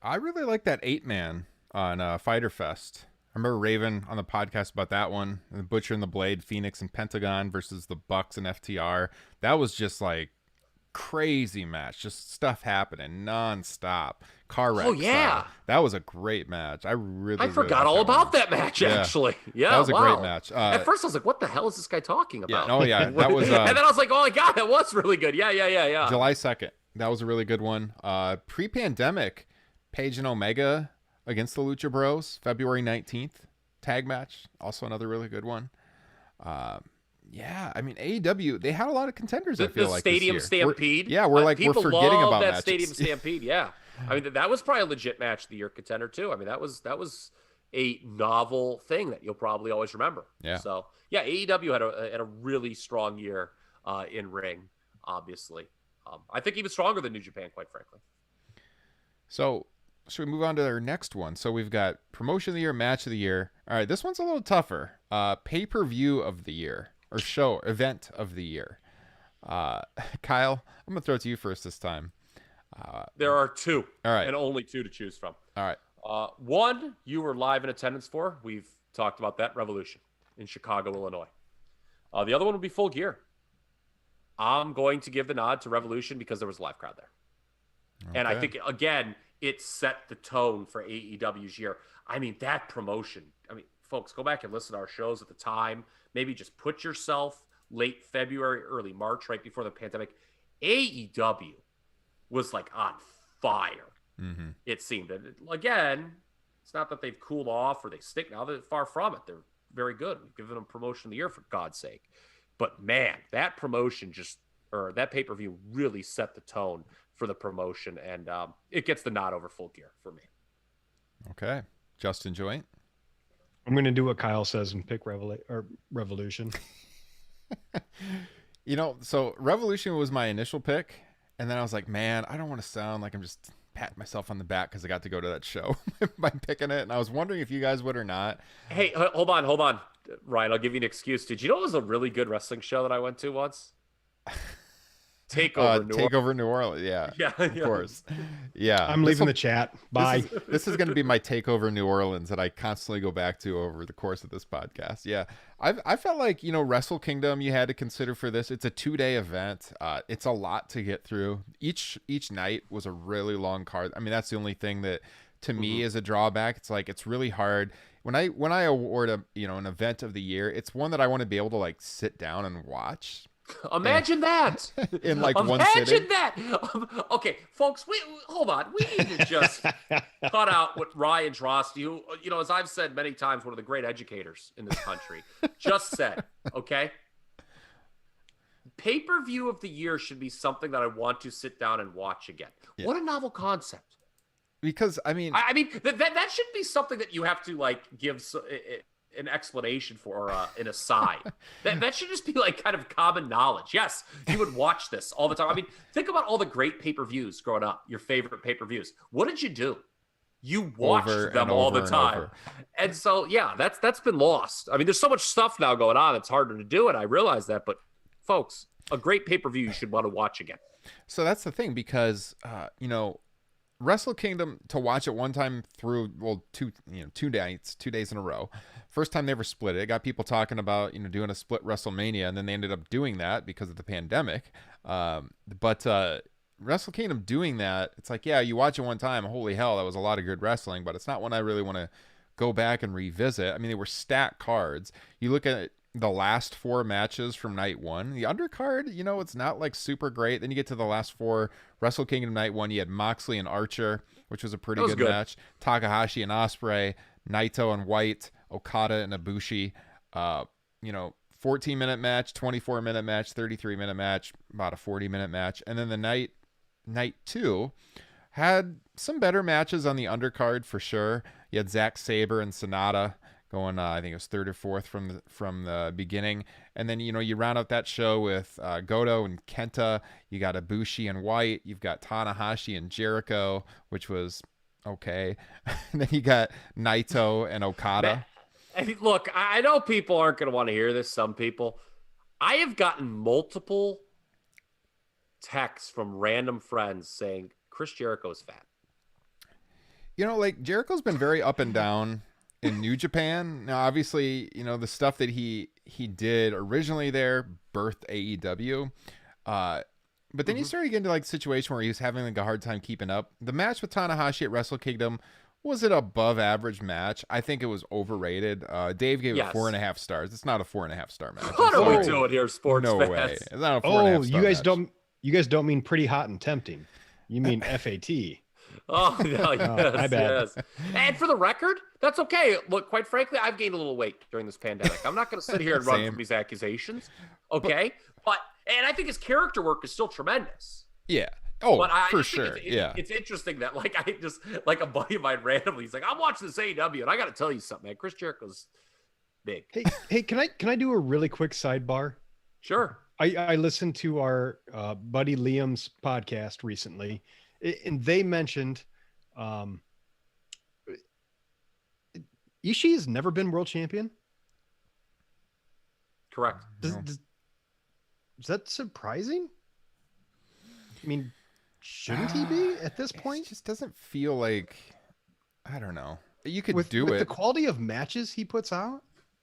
[SPEAKER 3] I really like that 8-man on Fyter Fest. I remember Raven on the podcast about that one. The Butcher and the Blade, Phoenix and Pentagon versus the Bucks and FTR. That was just like crazy match. Just stuff happening nonstop. Car wreck.
[SPEAKER 7] Oh, yeah.
[SPEAKER 3] That was a great match. I
[SPEAKER 7] forgot all about that match, actually. Yeah,
[SPEAKER 3] that was a great match.
[SPEAKER 7] At first, I was like, what the hell is this guy talking about?
[SPEAKER 3] Yeah, oh, yeah. That was,
[SPEAKER 7] and then I was like, oh, my God, that was really good. Yeah.
[SPEAKER 3] July 2nd. That was a really good one. Pre-pandemic, Paige and Omega against the Lucha Bros, February 19th. Tag match, also another really good one. Yeah, I mean, AEW, they had a lot of contenders, I feel like,
[SPEAKER 7] Stadium
[SPEAKER 3] this year.
[SPEAKER 7] Stampede.
[SPEAKER 3] We're forgetting about
[SPEAKER 7] that
[SPEAKER 3] matches.
[SPEAKER 7] Stadium Stampede, yeah. I mean, that was probably a legit match of the year contender, too. I mean, that was a novel thing that you'll probably always remember.
[SPEAKER 3] Yeah.
[SPEAKER 7] So, yeah, AEW had a really strong year in ring, obviously. I think even stronger than New Japan, quite frankly.
[SPEAKER 3] So, should we move on to our next one? So we've got promotion of the year, match of the year. All right, this one's a little tougher. Pay-per-view of the year, or show, event of the year. Kyle, I'm going to throw it to you first this time.
[SPEAKER 7] There are two.
[SPEAKER 3] All right.
[SPEAKER 7] And only two to choose from.
[SPEAKER 3] All right.
[SPEAKER 7] One, you were live in attendance for. We've talked about that, Revolution in Chicago, Illinois. The other one would be Full Gear. I'm going to give the nod to Revolution because there was a live crowd there. Okay. And I think, again, it set the tone for AEW's year. I mean, that promotion. I mean, folks, go back and listen to our shows at the time. Maybe just put yourself late February, early March, right before the pandemic. AEW was like on fire. Mm-hmm. It seemed. And again, it's not that they've cooled off or they stink now. They're far from it. They're very good. We've given them promotion of the year, for God's sake. But man, that promotion that pay-per-view really set the tone for the promotion, and it gets the nod over Full Gear for me.
[SPEAKER 3] Okay. Justin Joint?
[SPEAKER 6] I'm going to do what Kyle says and pick Revolution.
[SPEAKER 3] So Revolution was my initial pick, and then I was like, man, I don't want to sound like I'm just patting myself on the back because I got to go to that show by picking it, and I was wondering if you guys would or not.
[SPEAKER 7] Hey, hold on. Ryan, I'll give you an excuse. Did you know it was a really good wrestling show that I went to once?
[SPEAKER 3] Takeover New Orleans. Yeah, of course. Yeah,
[SPEAKER 6] I'm leaving the chat. Bye.
[SPEAKER 3] This is going to be my Takeover New Orleans that I constantly go back to over the course of this podcast. Yeah, I felt like Wrestle Kingdom you had to consider for this. It's a 2-day event. It's a lot to get through. Each night was a really long card. I mean, that's the only thing that to me is a drawback. It's like it's really hard when I award an event of the year. It's one that I want to be able to like sit down and watch.
[SPEAKER 7] Imagine that
[SPEAKER 3] in like one sitting.
[SPEAKER 7] Imagine that. Okay, folks, hold on. We need to just cut out what Ryan Drosty, who, as I've said many times, one of the great educators in this country, just said. Okay, pay-per-view of the year should be something that I want to sit down and watch again. Yeah. What a novel concept.
[SPEAKER 3] Because I mean,
[SPEAKER 7] that should be something that you have to like give an explanation for, an aside. that should just be like kind of common knowledge. Yes, you would watch this all the time. I mean, think about all the great pay-per-views growing up, your favorite pay-per-views. What did you do? You watched them all the time. And so, yeah, that's been lost. I mean, there's so much stuff now going on. It's harder to do it. I realize that. But folks, a great pay-per-view you should want to watch again.
[SPEAKER 3] So that's the thing, because, Wrestle Kingdom, to watch it one time through, well, 2 days in a row. First time they ever split it. It got people talking about, doing a split WrestleMania, and then they ended up doing that because of the pandemic. But Wrestle Kingdom doing that, it's like, yeah, you watch it one time, holy hell, that was a lot of good wrestling, but it's not one I really want to go back and revisit. I mean, they were stacked cards. You look at the last 4 matches from night 1, the undercard, it's not like super great. Then you get to the last 4, Wrestle Kingdom night 1, you had Moxley and Archer, which was a pretty good match. Takahashi and Ospreay, Naito and White, Okada and Ibushi. 14-minute match, 24-minute match, 33-minute match, about a 40-minute match. And then the night 2 had some better matches on the undercard for sure. You had Zack Sabre and Sonata going, I think it was 3rd or 4th from the beginning. And then, you round out that show with Goto and Kenta. You got Ibushi and White. You've got Tanahashi and Jericho, which was okay. And then you got Naito and Okada.
[SPEAKER 7] Look, I know people aren't going to want to hear this, some people. I have gotten multiple texts from random friends saying Chris Jericho's fat.
[SPEAKER 3] Jericho's been very up and down in New Japan. Now, obviously, the stuff that he did originally there birthed AEW. But then he started getting to like a situation where he was having like a hard time keeping up. The match with Tanahashi at Wrestle Kingdom was an above average match. I think it was overrated. Dave gave it 4.5 stars. It's not a 4.5 star match.
[SPEAKER 7] What are we doing here, sports fans?
[SPEAKER 3] No way. It's not a 4.5 star
[SPEAKER 6] you guys
[SPEAKER 3] match.
[SPEAKER 6] don't. You guys don't mean pretty hot and tempting. You mean FAT.
[SPEAKER 7] Oh, no, yes,
[SPEAKER 6] my bad.
[SPEAKER 7] yes. And for the record, that's okay. Look, quite frankly, I've gained a little weight during this pandemic. I'm not going to sit here and run from these accusations. Okay. And I think his character work is still tremendous.
[SPEAKER 3] Yeah. Oh,
[SPEAKER 7] but
[SPEAKER 3] for sure.
[SPEAKER 7] It's interesting that a buddy of mine randomly, he's like, I'm watching this AEW and I got to tell you something, man. Chris Jericho's big.
[SPEAKER 6] Hey, can I do a really quick sidebar?
[SPEAKER 7] Sure.
[SPEAKER 6] I listened to our buddy Liam's podcast recently, and they mentioned Ishii has never been world champion.
[SPEAKER 7] Correct.
[SPEAKER 6] Is that surprising? I mean, shouldn't he be at this point?
[SPEAKER 3] It just doesn't feel like, I don't know. You could
[SPEAKER 6] with
[SPEAKER 3] do it.
[SPEAKER 6] The quality of matches he puts out.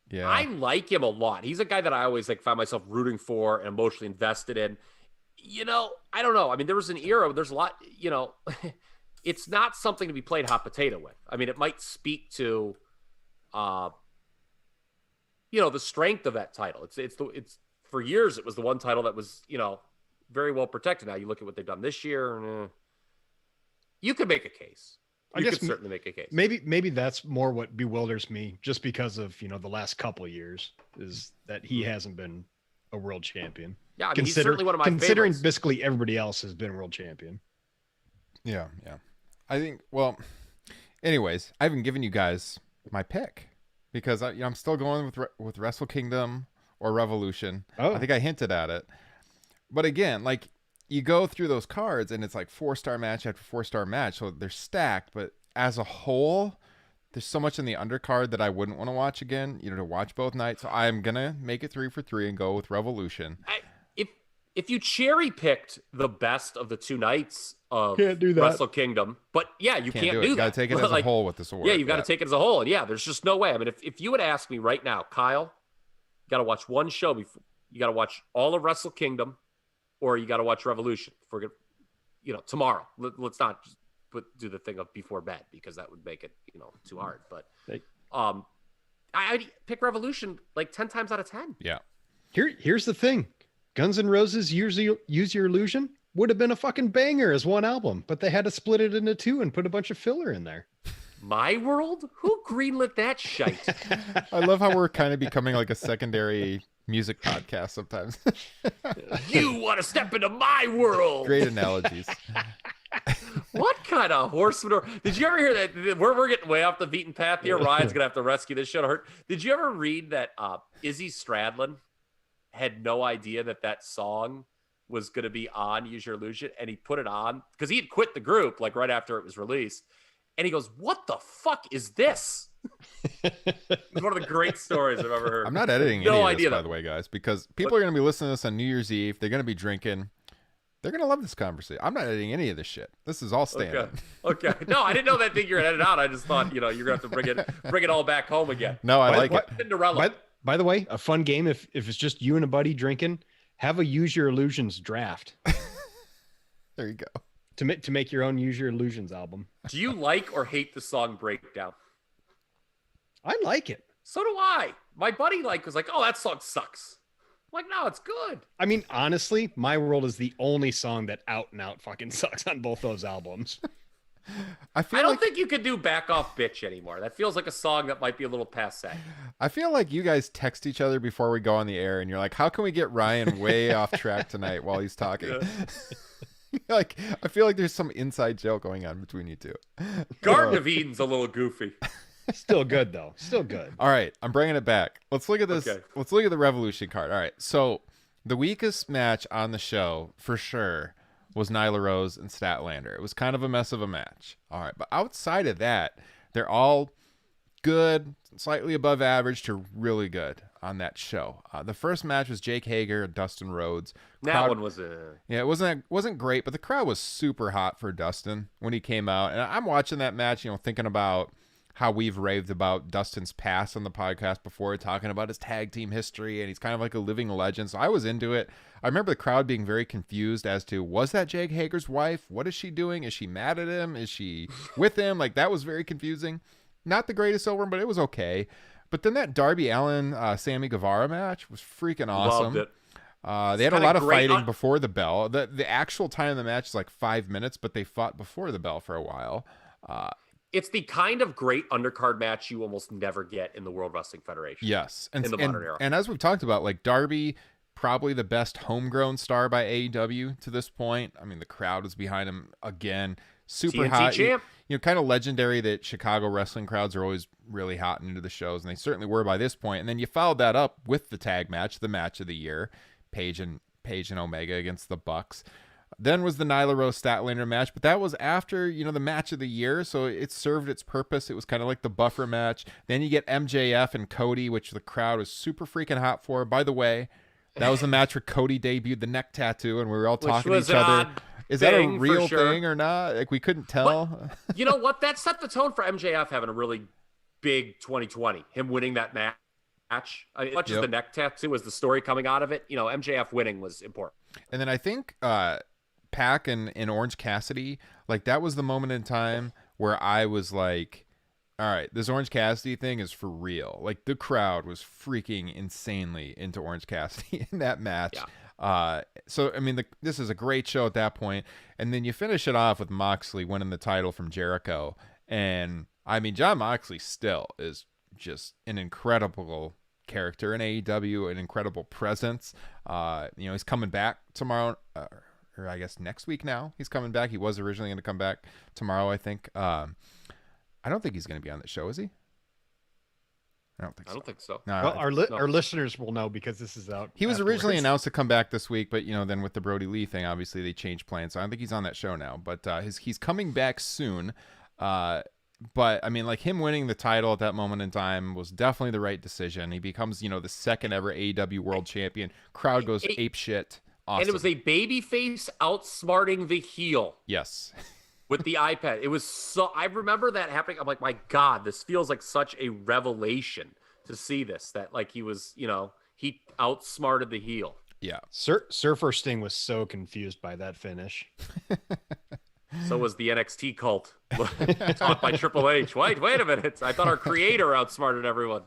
[SPEAKER 3] Yeah.
[SPEAKER 7] I like him a lot. He's a guy that I always find myself rooting for and emotionally invested in. I don't know. I mean, there was an era, there's a lot, it's not something to be played hot potato with. I mean, it might speak to, the strength of that title. It's for years, it was the one title that was, very well protected. Now you look at what they've done this year. You could make a case. I guess could certainly make a case.
[SPEAKER 6] Maybe that's more what bewilders me, just because of the last couple of years, is that he hasn't been a world champion.
[SPEAKER 7] Yeah, I mean, he's certainly one of my considering favorites.
[SPEAKER 6] Basically everybody else has been world champion.
[SPEAKER 3] Yeah. I think. Well, anyways, I haven't given you guys my pick because I'm still going with Wrestle Kingdom or Revolution.
[SPEAKER 6] Oh.
[SPEAKER 3] I think I hinted at it, but again, you go through those cards and it's 4-star match after 4-star match. So they're stacked, but as a whole, there's so much in the undercard that I wouldn't want to watch again, to watch both nights. So I'm going to make it 3 for 3 and go with Revolution.
[SPEAKER 7] If you cherry picked the best of the 2 nights of
[SPEAKER 6] can't do that.
[SPEAKER 7] Wrestle Kingdom, but yeah, you can't do that.
[SPEAKER 3] You got to take it as a whole with this award.
[SPEAKER 7] Yeah, you got to take it as a whole. And yeah, there's just no way. I mean, if you would ask me right now, Kyle, you got to watch one show before, you got to watch all of Wrestle Kingdom, or you got to watch Revolution for, tomorrow. Let's not just do the thing of before bed because that would make it, too hard. But I'd pick Revolution 10 times out of 10.
[SPEAKER 3] Yeah.
[SPEAKER 6] Here's the thing. Guns N' Roses Use Your Illusion would have been a fucking banger as one album, but they had to split it into 2 and put a bunch of filler in there.
[SPEAKER 7] My World? Who greenlit that shite?
[SPEAKER 3] I love how we're kind of becoming a secondary music podcast sometimes.
[SPEAKER 7] You want to step into my world?
[SPEAKER 3] Great analogies.
[SPEAKER 7] What kind of horse manure? Did you ever hear that? We're getting way off the beaten path here. Ryan's gonna have to rescue this show to hurt. Did you ever read that Izzy Stradlin had no idea that song was going to be on Use Your Illusion, and he put it on because he had quit the group right after it was released, and he goes, "What the fuck is this?" It's one of the great stories I've ever heard.
[SPEAKER 3] I'm not editing any of this, by the way, guys, because people are going to be listening to this on New Year's Eve. They're going to be drinking. They're going to love this conversation. I'm not editing any of this shit. This is all staying in.
[SPEAKER 7] Okay. No, I didn't know that thing you're going to edit out. I just thought, you're going to have to bring it all back home again.
[SPEAKER 3] No, I like it.
[SPEAKER 7] Cinderella.
[SPEAKER 6] By the way, a fun game if it's just you and a buddy drinking, have a Use Your Illusions draft.
[SPEAKER 3] There you go.
[SPEAKER 6] To make your own Use Your Illusions album.
[SPEAKER 7] Do you like or hate the song Breakdown?
[SPEAKER 6] I like it.
[SPEAKER 7] So do I. My buddy was like, "Oh, that song sucks." I'm like, no, it's good.
[SPEAKER 6] I mean, honestly, My World is the only song that out and out fucking sucks on both those albums.
[SPEAKER 7] I don't think you could do Back Off Bitch anymore. That feels like a song that might be a little passé.
[SPEAKER 3] I feel like you guys text each other before we go on the air and you're like, how can we get Ryan way off track tonight while he's talking? Yeah. I feel like there's some inside joke going on between you two.
[SPEAKER 7] Garden of Eden's a little goofy.
[SPEAKER 6] Still good, though. Still good.
[SPEAKER 3] All right. I'm bringing it back. Let's look at this. Okay. Let's look at the Revolution card. All right. So the weakest match on the show, for sure, was Nyla Rose and Statlander. It was kind of a mess of a match. All right. But outside of that, they're all good, slightly above average to really good on that show. The first match was Jake Hager and Dustin Rhodes.
[SPEAKER 7] That one was
[SPEAKER 3] yeah, it wasn't great, but the crowd was super hot for Dustin when he came out. And I'm watching that match, thinking about how we've raved about Dustin's past on the podcast before, talking about his tag team history, and he's kind of like a living legend. So I was into it. I remember the crowd being very confused as to, was that Jake Hager's wife? What is she doing? Is she mad at him? Is she with him? That was very confusing. Not the greatest over, but it was okay. But then that Darby Allin, Sammy Guevara match was freaking awesome.
[SPEAKER 7] Loved it.
[SPEAKER 3] They had a lot of fighting before the bell. The actual time of the match is like 5 minutes, but they fought before the bell for a while.
[SPEAKER 7] It's the kind of great undercard match you almost never get in the World Wrestling Federation.
[SPEAKER 3] Yes.
[SPEAKER 7] In the modern era.
[SPEAKER 3] And as we've talked about, like Darby, probably the best homegrown star by AEW to this point. I mean, the crowd was behind him again. Super
[SPEAKER 7] TNT
[SPEAKER 3] hot.
[SPEAKER 7] champ.
[SPEAKER 3] Kind of legendary that Chicago wrestling crowds are always really hot into the shows, and they certainly were by this point. And then you followed that up with the tag match, the match of the year, Paige and Omega against the Bucks. Then was the Nyla Rose Statlander match, but that was after, the match of the year, so it served its purpose. It was kind of like the buffer match. Then you get MJF and Cody, which the crowd was super freaking hot for. By the way, that was the match where Cody debuted the neck tattoo, and we were all talking to each other. Is that a real thing or not? Like, we couldn't tell.
[SPEAKER 7] But, you know what? That set the tone for MJF having a really big 2020. Him winning that match. As much as the neck tattoo was the story coming out of it, MJF winning was important.
[SPEAKER 3] And then I think Pac and Orange Cassidy, like, that was the moment in time where I was like, all right, this Orange Cassidy thing is for real. Like, the crowd was freaking insanely into Orange Cassidy in that match. Yeah. So, I mean, this is a great show at that point. And then you finish it off with Moxley winning the title from Jericho. And, I mean, Jon Moxley still is just an incredible character in AEW, an incredible presence. He's coming back tomorrow, or I guess next week now. He's coming back. He was originally going to come back tomorrow, I think. I don't think he's going to be on the show, is he? I don't think so. No,
[SPEAKER 6] well, our listeners will know because this is out.
[SPEAKER 3] He was originally announced to come back this week, but then with the Brodie Lee thing, obviously they changed plans. So I don't think he's on that show now. But he's coming back soon. But I mean, like, him winning the title at that moment in time was definitely the right decision. He becomes, the second ever AEW World Champion. Crowd goes ape shit. Awesome.
[SPEAKER 7] And it was a babyface outsmarting the heel.
[SPEAKER 3] Yes.
[SPEAKER 7] With the iPad. It was so, I remember that happening. I'm like, my God, this feels like such a revelation to see this, that like he was, he outsmarted the heel.
[SPEAKER 3] Yeah.
[SPEAKER 6] Surfer Sting was so confused by that finish.
[SPEAKER 7] So was the NXT cult taught by Triple H. Wait a minute. I thought our creator outsmarted everyone.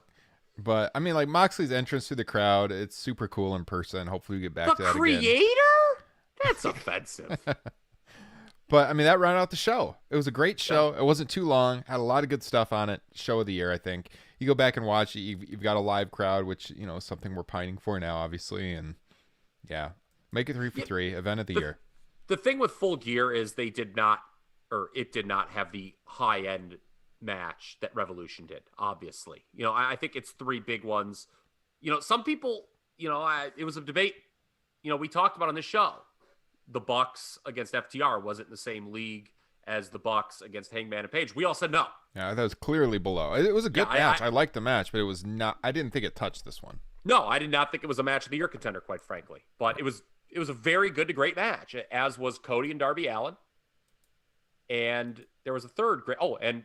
[SPEAKER 3] But I mean, like, Moxley's entrance to the crowd, it's super cool in person. Hopefully we get back to that again.
[SPEAKER 7] The creator? That's offensive.
[SPEAKER 3] But I mean, that rounded out the show. It was a great show. It wasn't too long. Had a lot of good stuff on it. Show of the year, I think. You go back and watch it. You've got a live crowd, which is something we're pining for now, obviously. And yeah, make it 3 for 3 event of the year.
[SPEAKER 7] The thing with Full Gear is it did not have the high end match that Revolution did. Obviously, I think it's 3 big ones. Some people, it was a debate. We talked about on this show. The Bucks against FTR wasn't in the same league as the Bucks against Hangman and Page. We all said no.
[SPEAKER 3] Yeah, that was clearly below. It was a good match. I liked the match, but it was not. I didn't think it touched this one.
[SPEAKER 7] No, I did not think it was a match of the year contender, quite frankly. But it was a very good to great match, as was Cody and Darby Allin. And there was a third great. Oh, and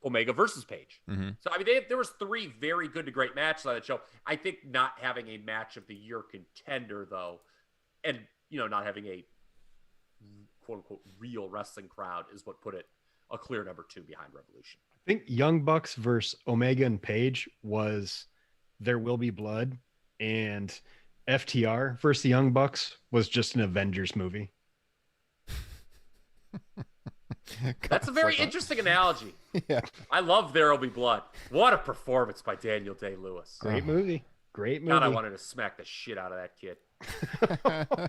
[SPEAKER 7] Omega versus Page. Mm-hmm. So I mean, there was 3 very good to great matches on that show. I think not having a match of the year contender though, and not having a quote unquote real wrestling crowd is what put it a clear number 2 behind Revolution.
[SPEAKER 6] I think Young Bucks versus Omega and Page was There Will Be Blood, and FTR versus the Young Bucks was just an Avengers movie.
[SPEAKER 7] That's a very interesting analogy.
[SPEAKER 3] Yeah.
[SPEAKER 7] I love There Will Be Blood. What a performance by Daniel Day-Lewis.
[SPEAKER 6] Great movie.
[SPEAKER 7] God, I wanted to smack the shit out of that kid.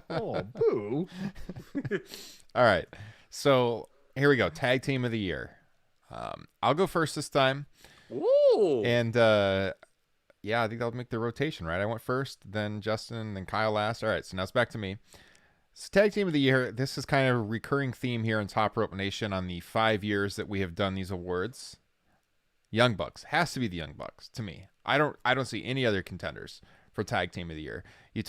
[SPEAKER 6] Oh, boo.
[SPEAKER 3] All right. So here we go. Tag team of the year. I'll go first this time.
[SPEAKER 7] Ooh.
[SPEAKER 3] And yeah, I think that'll make the rotation, right? I went first, then Justin, then Kyle last. All right. So now it's back to me. So tag team of the year. This is kind of a recurring theme here in Top Rope Nation on the 5 years that we have done these awards. Young Bucks has to be the Young Bucks to me. I don't see any other contenders for tag team of the year. You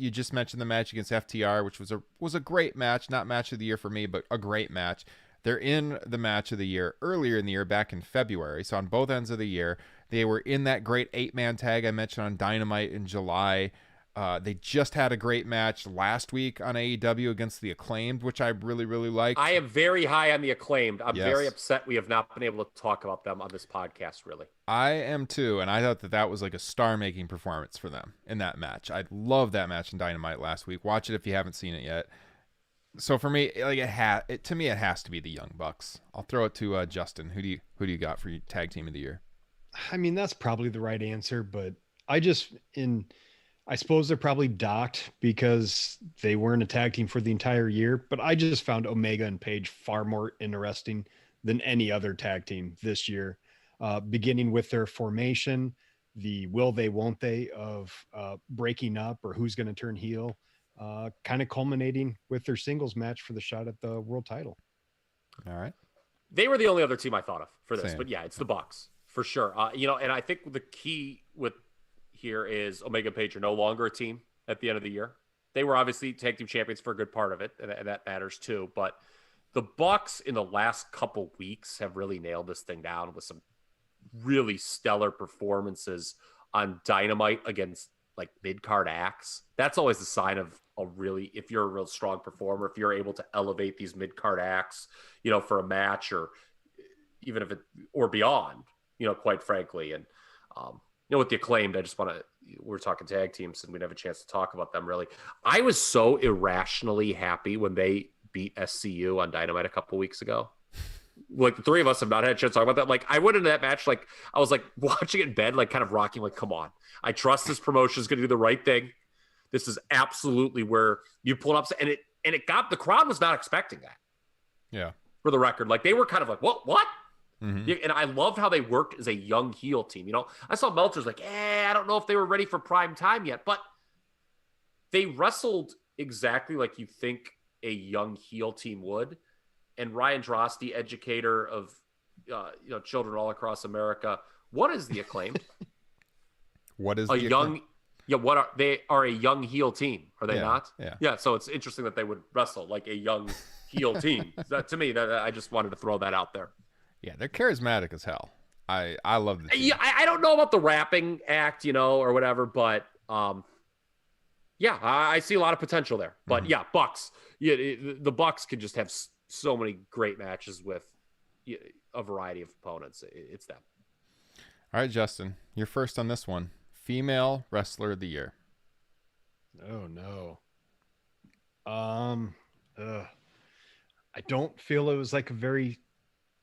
[SPEAKER 3] just mentioned the match against FTR, which was a great match, not match of the year for me, but a great match. They're in the match of the year earlier in the year, back in February. So on both ends of the year, they were in that great 8-man tag I mentioned on Dynamite in July. They just had a great match last week on AEW against the Acclaimed, which I really, really liked.
[SPEAKER 7] I am very high on the Acclaimed. I'm
[SPEAKER 3] Yes.
[SPEAKER 7] very upset we have not been able to talk about them on this podcast, really.
[SPEAKER 3] I am too, and I thought that was like a star-making performance for them in that match. I love that match in Dynamite last week. Watch it if you haven't seen it yet. So for me, like it has to be the Young Bucks. I'll throw it to Justin. Who do you got for your tag team of the year?
[SPEAKER 6] I mean, that's probably the right answer, but I suppose they're probably docked because they weren't a tag team for the entire year, but I just found Omega and Page far more interesting than any other tag team this year, beginning with their formation, the will they, won't they of breaking up or who's going to turn heel, kind of culminating with their singles match for the shot at the world title.
[SPEAKER 3] All right.
[SPEAKER 7] They were the only other team I thought of for this,
[SPEAKER 3] Same.
[SPEAKER 7] but yeah, it's the Bucks for sure. And I think the key with here is Omega and Page are no longer a team at the end of the year. They were obviously tag team champions for a good part of it, and that matters too. But the Bucks in the last couple weeks have really nailed this thing down with some really stellar performances on Dynamite against like mid-card acts. That's always the sign of if you're a real strong performer, if you're able to elevate these mid-card acts, for a match or even or beyond, quite frankly. And, with the Acclaimed, we're talking tag teams and we'd have a chance to talk about them really. I was so irrationally happy when they beat SCU on Dynamite a couple weeks ago. Like the three of us have not had a chance to talk about that. Like I went into that match, like I was like watching it in bed, like kind of rocking, like, come on. I trust this promotion is going to do the right thing. This is absolutely where you pull it up. And the crowd was not expecting that.
[SPEAKER 3] Yeah.
[SPEAKER 7] For the record, like they were kind of like, what?
[SPEAKER 3] Mm-hmm.
[SPEAKER 7] And I loved how they worked as a young heel team. I saw Meltzer's like, I don't know if they were ready for prime time yet, but they wrestled exactly like you think a young heel team would. And Ryan Drosty, educator of children all across America, what is the Acclaimed?
[SPEAKER 3] What is
[SPEAKER 7] Acclaimed? They are a young heel team, are they not?
[SPEAKER 3] Yeah.
[SPEAKER 7] So it's interesting that they would wrestle like a young heel team. To me, I just wanted to throw that out there.
[SPEAKER 3] Yeah, they're charismatic as hell. I love the team.
[SPEAKER 7] Yeah, I don't know about the rapping act, or whatever, but I see a lot of potential there. But Bucks. Yeah, the Bucks could just have so many great matches with a variety of opponents. It's them.
[SPEAKER 3] All right, Justin, you're first on this one. Female Wrestler of the Year.
[SPEAKER 6] Oh no. I don't feel it was like a very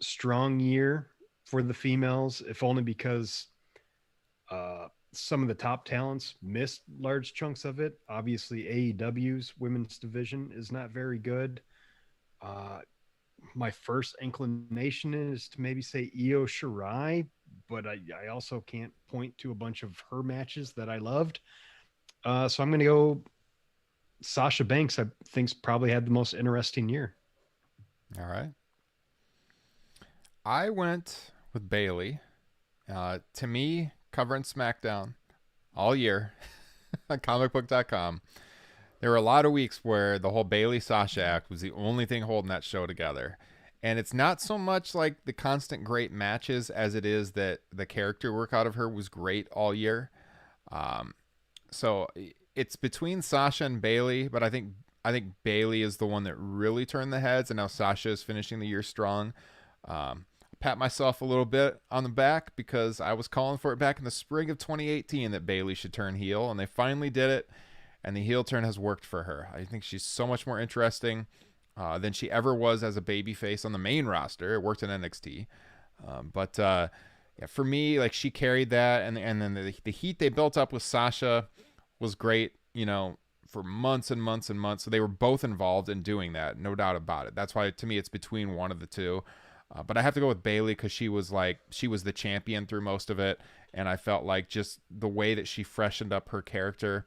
[SPEAKER 6] strong year for the females, if only because some of the top talents missed large chunks of it. Obviously, AEW's women's division is not very good. My first inclination is to maybe say Io Shirai, but I also can't point to a bunch of her matches that I loved. So I'm going to go Sasha Banks. I think's probably had the most interesting year.
[SPEAKER 3] All right. I went with Bayley. To me, covering SmackDown all year on comicbook.com, there were a lot of weeks where the whole Bayley-Sasha act was the only thing holding that show together. And it's not so much like the constant great matches as it is that the character work out of her was great all year. So it's between Sasha and Bayley, but I think Bayley is the one that really turned the heads, and now Sasha is finishing the year strong. Pat myself a little bit on the back because I was calling for it back in the spring of 2018 that Bayley should turn heel, and they finally did it, and the heel turn has worked for her. I think she's so much more interesting than she ever was as a babyface on the main roster. It worked in NXT. For me, like, she carried that, and then the heat they built up with Sasha was great, for months and months and months. So they were both involved in doing that, no doubt about it. That's why, to me, it's between one of the two. But I have to go with Bayley because she was the champion through most of it, and I felt like just the way that she freshened up her character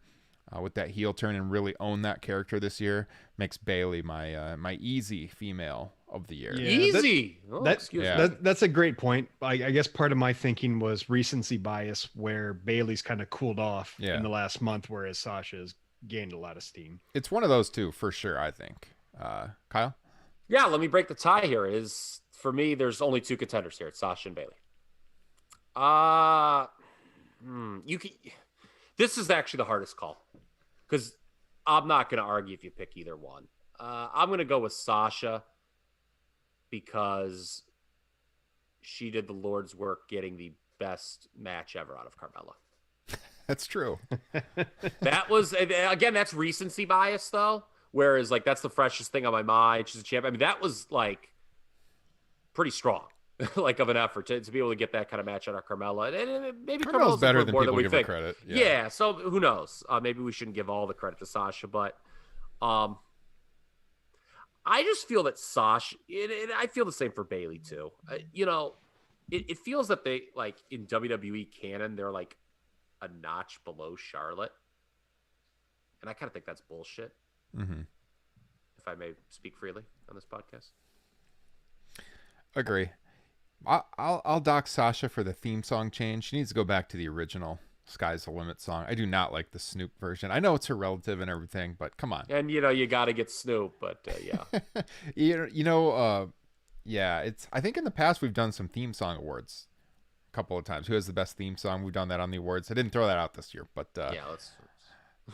[SPEAKER 3] with that heel turn and really owned that character this year makes Bayley my easy female of the year.
[SPEAKER 6] Yeah,
[SPEAKER 7] Easy.
[SPEAKER 6] That's a great point. I guess part of my thinking was recency bias, where Bayley's kind of cooled off in the last month, whereas Sasha has gained a lot of steam.
[SPEAKER 3] It's one of those two for sure, I think. Kyle?
[SPEAKER 7] Yeah, let me break the tie here. For me, there's only two contenders here. It's Sasha and Bayley. This is actually the hardest call because I'm not going to argue if you pick either one. I'm going to go with Sasha because she did the Lord's work getting the best match ever out of Carmella.
[SPEAKER 3] That's true.
[SPEAKER 7] That was, again, that's recency bias, though. Whereas, like, that's the freshest thing on my mind. She's a champ. I mean, that was, like, pretty strong, like, of an effort to be able to get that kind of match out of Carmella. And maybe
[SPEAKER 3] Carmella's better than
[SPEAKER 7] more
[SPEAKER 3] people
[SPEAKER 7] than we
[SPEAKER 3] give her
[SPEAKER 7] think.
[SPEAKER 3] credit.
[SPEAKER 7] Yeah, so who knows? Maybe we shouldn't give all the credit to Sasha, but I just feel that Sasha, I feel the same for Bayley, too. You know, it feels that they, like, in WWE canon, they're, like, a notch below Charlotte. And I kind of think that's bullshit.
[SPEAKER 3] Mm-hmm.
[SPEAKER 7] If I may speak freely on this podcast.
[SPEAKER 3] Agree. I'll dock Sasha for the theme song change. She needs to go back to the original Sky's the Limit song. I do not like the Snoop version. I know it's her relative and everything, but come on.
[SPEAKER 7] And, you know, you got to get Snoop, but yeah.
[SPEAKER 3] Yeah, I think in the past we've done some theme song awards a couple of times. Who has the best theme song? We've done that on the awards. I didn't throw that out this year, but
[SPEAKER 7] yeah, let's.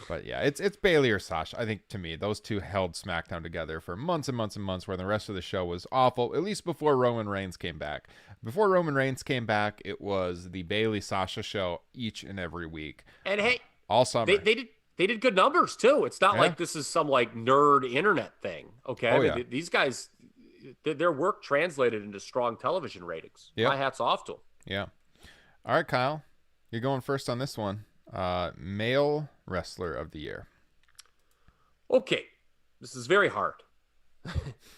[SPEAKER 3] But yeah, it's Bayley or Sasha. I think, to me, those two held SmackDown together for months and months and months, where the rest of the show was awful, at least before Roman Reigns came back. Before Roman Reigns came back, it was the Bayley Sasha show each and every week.
[SPEAKER 7] And hey,
[SPEAKER 3] all summer.
[SPEAKER 7] They did good numbers too. It's not like this is some like nerd internet thing. Okay. I mean, these guys, their work translated into strong television ratings. Yep. My hat's off to them.
[SPEAKER 3] Yeah. All right, Kyle, you're going first on this one. Male Wrestler of the Year.
[SPEAKER 7] Okay, this is very hard.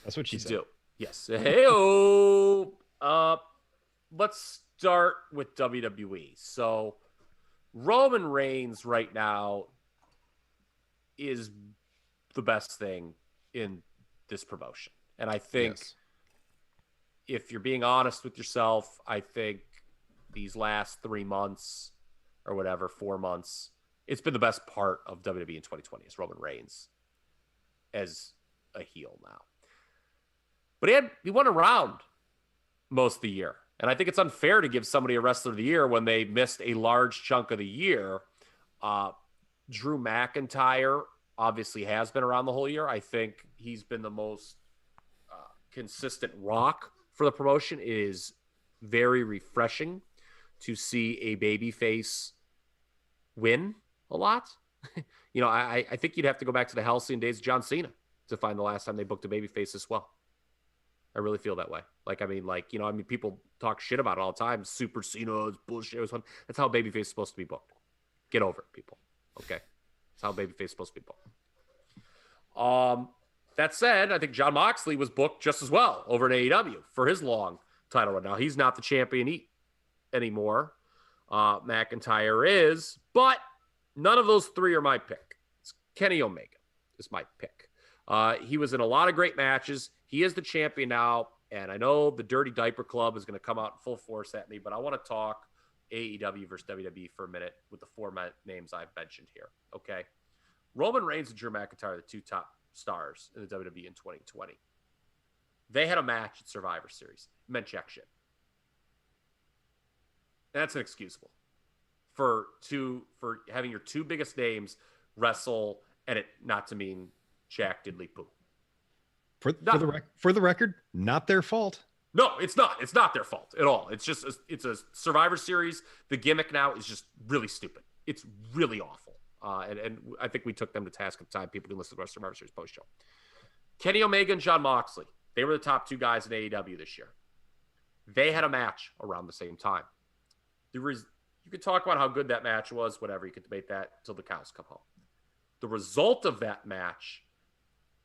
[SPEAKER 6] That's what she said.
[SPEAKER 7] Do. Yes. Hey-o. Let's start with WWE. So Roman Reigns right now is the best thing in this promotion. And I think if you're being honest with yourself, I think these last 3 months or whatever, 4 months, it's been the best part of WWE in 2020 is Roman Reigns as a heel now. But he won around most of the year. And I think it's unfair to give somebody a Wrestler of the Year when they missed a large chunk of the year. Drew McIntyre obviously has been around the whole year. I think he's been the most consistent rock for the promotion. It is very refreshing to see a babyface win a lot. You know, I think you'd have to go back to the halcyon days of John Cena to find the last time they booked a babyface as well. I really feel that way. People talk shit about it all the time. Super Cena is bullshit. It was fun. That's how a babyface is supposed to be booked. Get over it, people. Okay? That's how a babyface is supposed to be booked. That said, I think Jon Moxley was booked just as well over in AEW for his long title run. Now, he's not the champion anymore. McIntyre is, but none of those three are my pick. It's Kenny Omega is my pick. He was in a lot of great matches. He is the champion now, and I know the Dirty Diaper Club is going to come out in full force at me, but I want to talk AEW versus WWE for a minute with the four names I've mentioned here, okay? Roman Reigns and Drew McIntyre are the two top stars in the WWE in 2020. They had a match at Survivor Series. It meant jack shit. That's inexcusable for having your two biggest names wrestle and it not to mean jack diddly poo.
[SPEAKER 6] For the record, not their fault.
[SPEAKER 7] No, it's not. It's not their fault at all. It's just it's a Survivor Series. The gimmick now is just really stupid. It's really awful. And I think we took them to task at the time. People can listen to our Survivor Series post show. Kenny Omega and Jon Moxley. They were the top two guys in AEW this year. They had a match around the same time. You could talk about how good that match was, whatever. You could debate that until the cows come home. The result of that match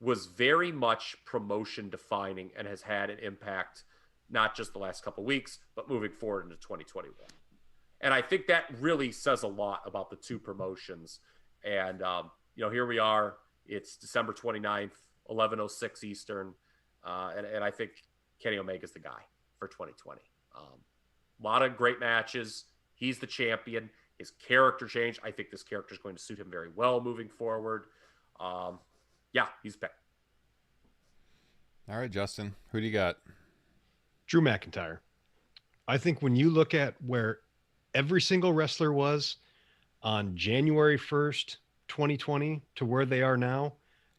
[SPEAKER 7] was very much promotion defining and has had an impact not just the last couple of weeks, but moving forward into 2021. And I think that really says a lot about the two promotions. And, here we are. It's December 29th, 11:06 Eastern. And I think Kenny Omega is the guy for 2020. A lot of great matches. He's the champion. His character changed. I think this character is going to suit him very well moving forward. He's picked.
[SPEAKER 3] All right, Justin, who do you got?
[SPEAKER 6] Drew McIntyre. I think when you look at where every single wrestler was on January 1st 2020 to where they are now,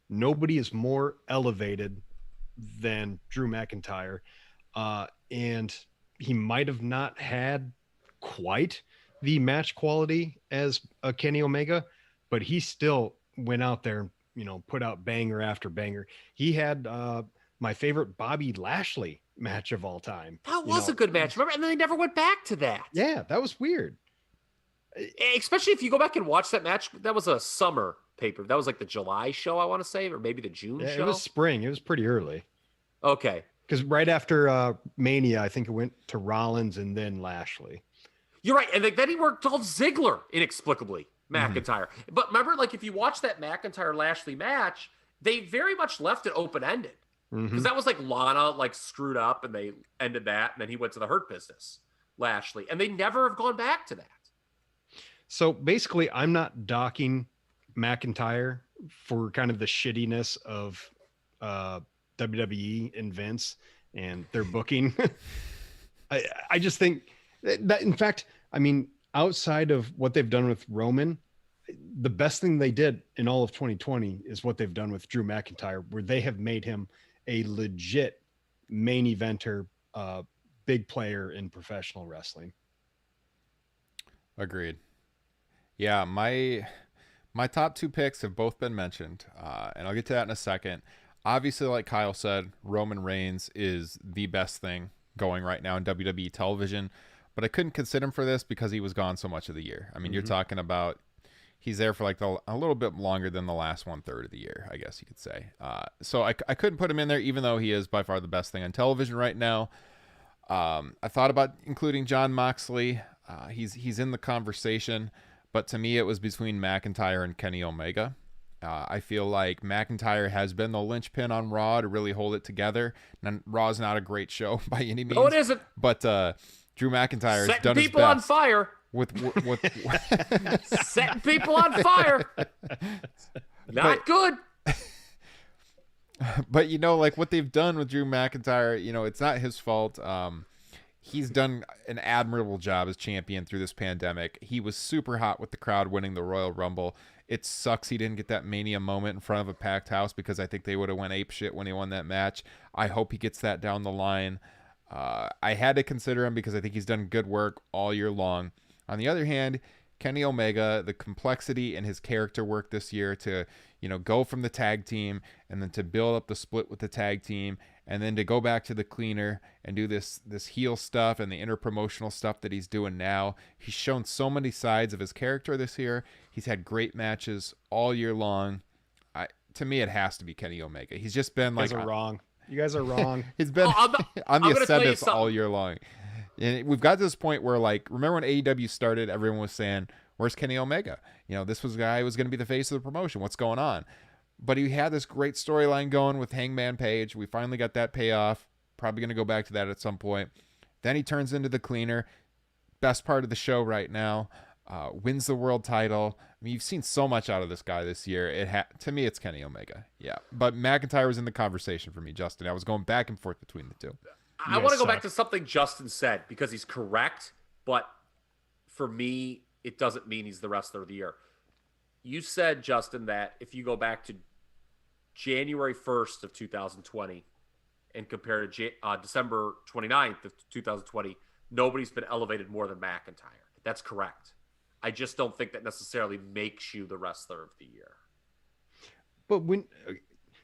[SPEAKER 6] nobody is more elevated than Drew McIntyre. And he might have not had quite the match quality as a Kenny Omega, but he still went out there, put out banger after banger. He had my favorite Bobby Lashley match of all time.
[SPEAKER 7] That was a good match, remember? And then they never went back to that.
[SPEAKER 6] Yeah, that was weird.
[SPEAKER 7] Especially if you go back and watch that match. That was a summer paper. That was like the July show, I want to say, or maybe the June show.
[SPEAKER 6] It was spring. It was pretty early.
[SPEAKER 7] Okay.
[SPEAKER 6] Because right after Mania, I think it went to Rollins and then Lashley.
[SPEAKER 7] You're right. And then he worked Dolph Ziggler inexplicably, McIntyre. But remember, like if you watch that McIntyre-Lashley match, they very much left it open-ended. Because that was like Lana like screwed up and they ended that. And then he went to the Hurt Business, Lashley. And they never have gone back to that.
[SPEAKER 6] So basically, I'm not docking McIntyre for kind of the shittiness of WWE and Vince and their booking. I just think that, in fact, I mean, outside of what they've done with Roman, the best thing they did in all of 2020 is what they've done with Drew McIntyre, where they have made him a legit main eventer, big player in professional wrestling.
[SPEAKER 3] Agreed. Yeah, my top two picks have both been mentioned, and I'll get to that in a second. Obviously, like Kyle said, Roman Reigns is the best thing going right now in WWE television, but I couldn't consider him for this because he was gone so much of the year. I mean, you're talking about he's there for like a little bit longer than the last 1/3 of the year, I guess you could say. So I couldn't put him in there, even though he is by far the best thing on television right now. I thought about including Jon Moxley. He's in the conversation, but to me, it was between McIntyre and Kenny Omega. I feel like McIntyre has been the linchpin on Raw to really hold it together. And Raw's not a great show by any means.
[SPEAKER 7] No, it isn't.
[SPEAKER 3] But Drew McIntyre has done his best.
[SPEAKER 7] Setting people on fire.
[SPEAKER 3] With
[SPEAKER 7] Setting people on fire. Not good.
[SPEAKER 3] But like what they've done with Drew McIntyre, it's not his fault. He's done an admirable job as champion through this pandemic. He was super hot with the crowd winning the Royal Rumble. It sucks he didn't get that Mania moment in front of a packed house because I think they would have went apeshit when he won that match. I hope he gets that down the line. I had to consider him because I think he's done good work all year long. On the other hand, Kenny Omega, the complexity in his character work this year to, go from the tag team and then to build up the split with the tag team and then to go back to the cleaner and do this heel stuff and the interpromotional stuff that he's doing now. He's shown so many sides of his character this year. He's had great matches all year long. To me, it has to be Kenny Omega. He's just been like...
[SPEAKER 6] You guys are wrong. You guys are wrong.
[SPEAKER 3] He's been on the ascendant all year long. And we've got to this point where, remember when AEW started, everyone was saying, where's Kenny Omega? This was a guy who was going to be the face of the promotion. What's going on? But he had this great storyline going with Hangman Page. We finally got that payoff. Probably going to go back to that at some point. Then he turns into the cleaner. Best part of the show right now. Wins the world title. I mean, you've seen so much out of this guy this year. To me, it's Kenny Omega. Yeah. But McIntyre was in the conversation for me, Justin. I was going back and forth between the two.
[SPEAKER 7] I want to go back to something Justin said because he's correct. But for me, it doesn't mean he's the wrestler of the year. You said, Justin, that if you go back to January 1st of 2020 and compare to December 29th of 2020, nobody's been elevated more than McIntyre. That's correct. I just don't think that necessarily makes you the wrestler of the year.
[SPEAKER 6] But when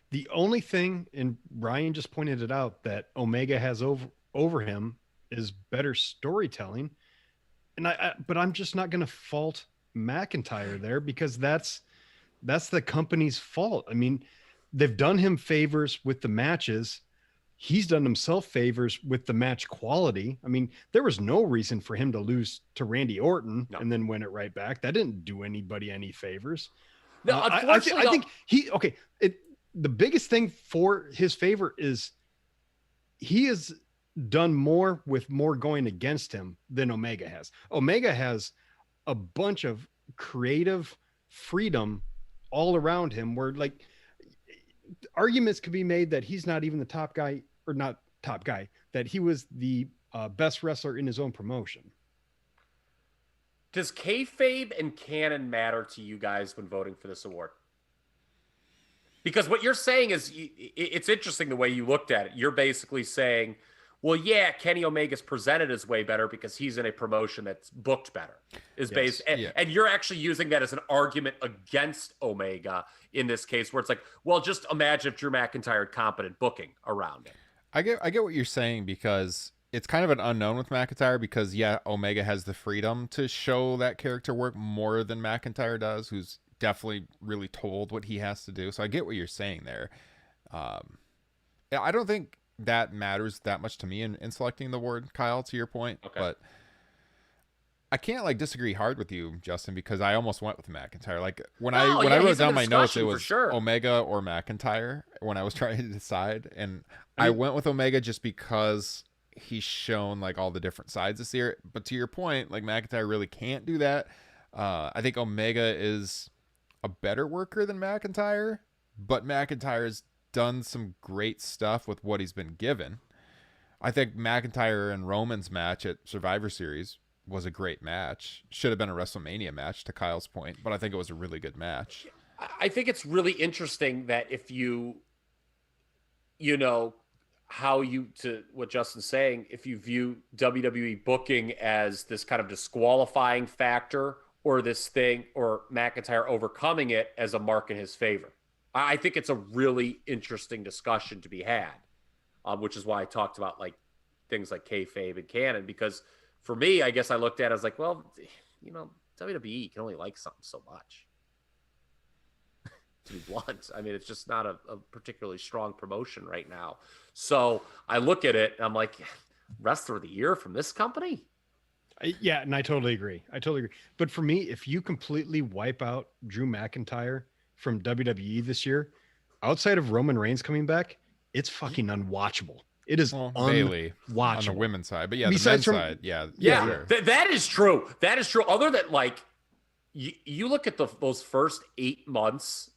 [SPEAKER 6] the only thing, and Ryan just pointed it out, that Omega has over him is better storytelling. But I'm just not going to fault McIntyre there because that's the company's fault. I mean, they've done him favors with the matches. He's done himself favors with the match quality. I mean, there was no reason for him to lose to Randy Orton and then win it right back. That didn't do anybody any favors.
[SPEAKER 7] No, unfortunately,
[SPEAKER 6] I think the biggest thing for his favor is he has done more with more going against him than Omega has. Omega has a bunch of creative freedom all around him where arguments could be made that he's not even the top guy, or not top guy, that he was the best wrestler in his own promotion.
[SPEAKER 7] Does kayfabe and canon matter to you guys when voting for this award? Because what you're saying is, it's interesting the way you looked at it. You're basically saying, well, yeah, Kenny Omega's presented as way better because he's in a promotion that's booked better. And you're actually using that as an argument against Omega in this case, where it's like, well, just imagine if Drew McIntyre had competent booking around it.
[SPEAKER 3] I get what you're saying, because it's kind of an unknown with McIntyre, because Omega has the freedom to show that character work more than McIntyre does, who's definitely really told what he has to do. So I get what you're saying there. I don't think that matters that much to me in selecting the award, Kyle, to your point. Okay. But I can't disagree hard with you, Justin, because I almost went with McIntyre. When I wrote down my notes, it was Omega or McIntyre when I was trying to decide. And I went with Omega just because he's shown all the different sides this year. But to your point, McIntyre really can't do that. I think Omega is a better worker than McIntyre, but McIntyre's done some great stuff with what he's been given. I think McIntyre and Roman's match at Survivor Series was a great match. Should have been a WrestleMania match, to Kyle's point, but I think it was a really good match.
[SPEAKER 7] I think it's really interesting that if to what Justin's saying, if you view WWE booking as this kind of disqualifying factor, or this thing, or McIntyre overcoming it as a mark in his favor. I think it's a really interesting discussion to be had, which is why I talked about things like kayfabe and canon, because for me, I guess I looked at it as well, WWE can only like something so much. To be blunt, I mean, it's just not a particularly strong promotion right now. So I look at it and I'm like, wrestler of the year from this company?
[SPEAKER 6] Yeah, and I totally agree. But for me, if you completely wipe out Drew McIntyre from WWE this year, outside of Roman Reigns coming back, it's fucking unwatchable. It is
[SPEAKER 3] Bailey
[SPEAKER 6] unwatchable
[SPEAKER 3] on the women's side, but the
[SPEAKER 6] Besides
[SPEAKER 3] men's side, yeah.
[SPEAKER 7] Sure. That is true. Other than you look at those first 8 months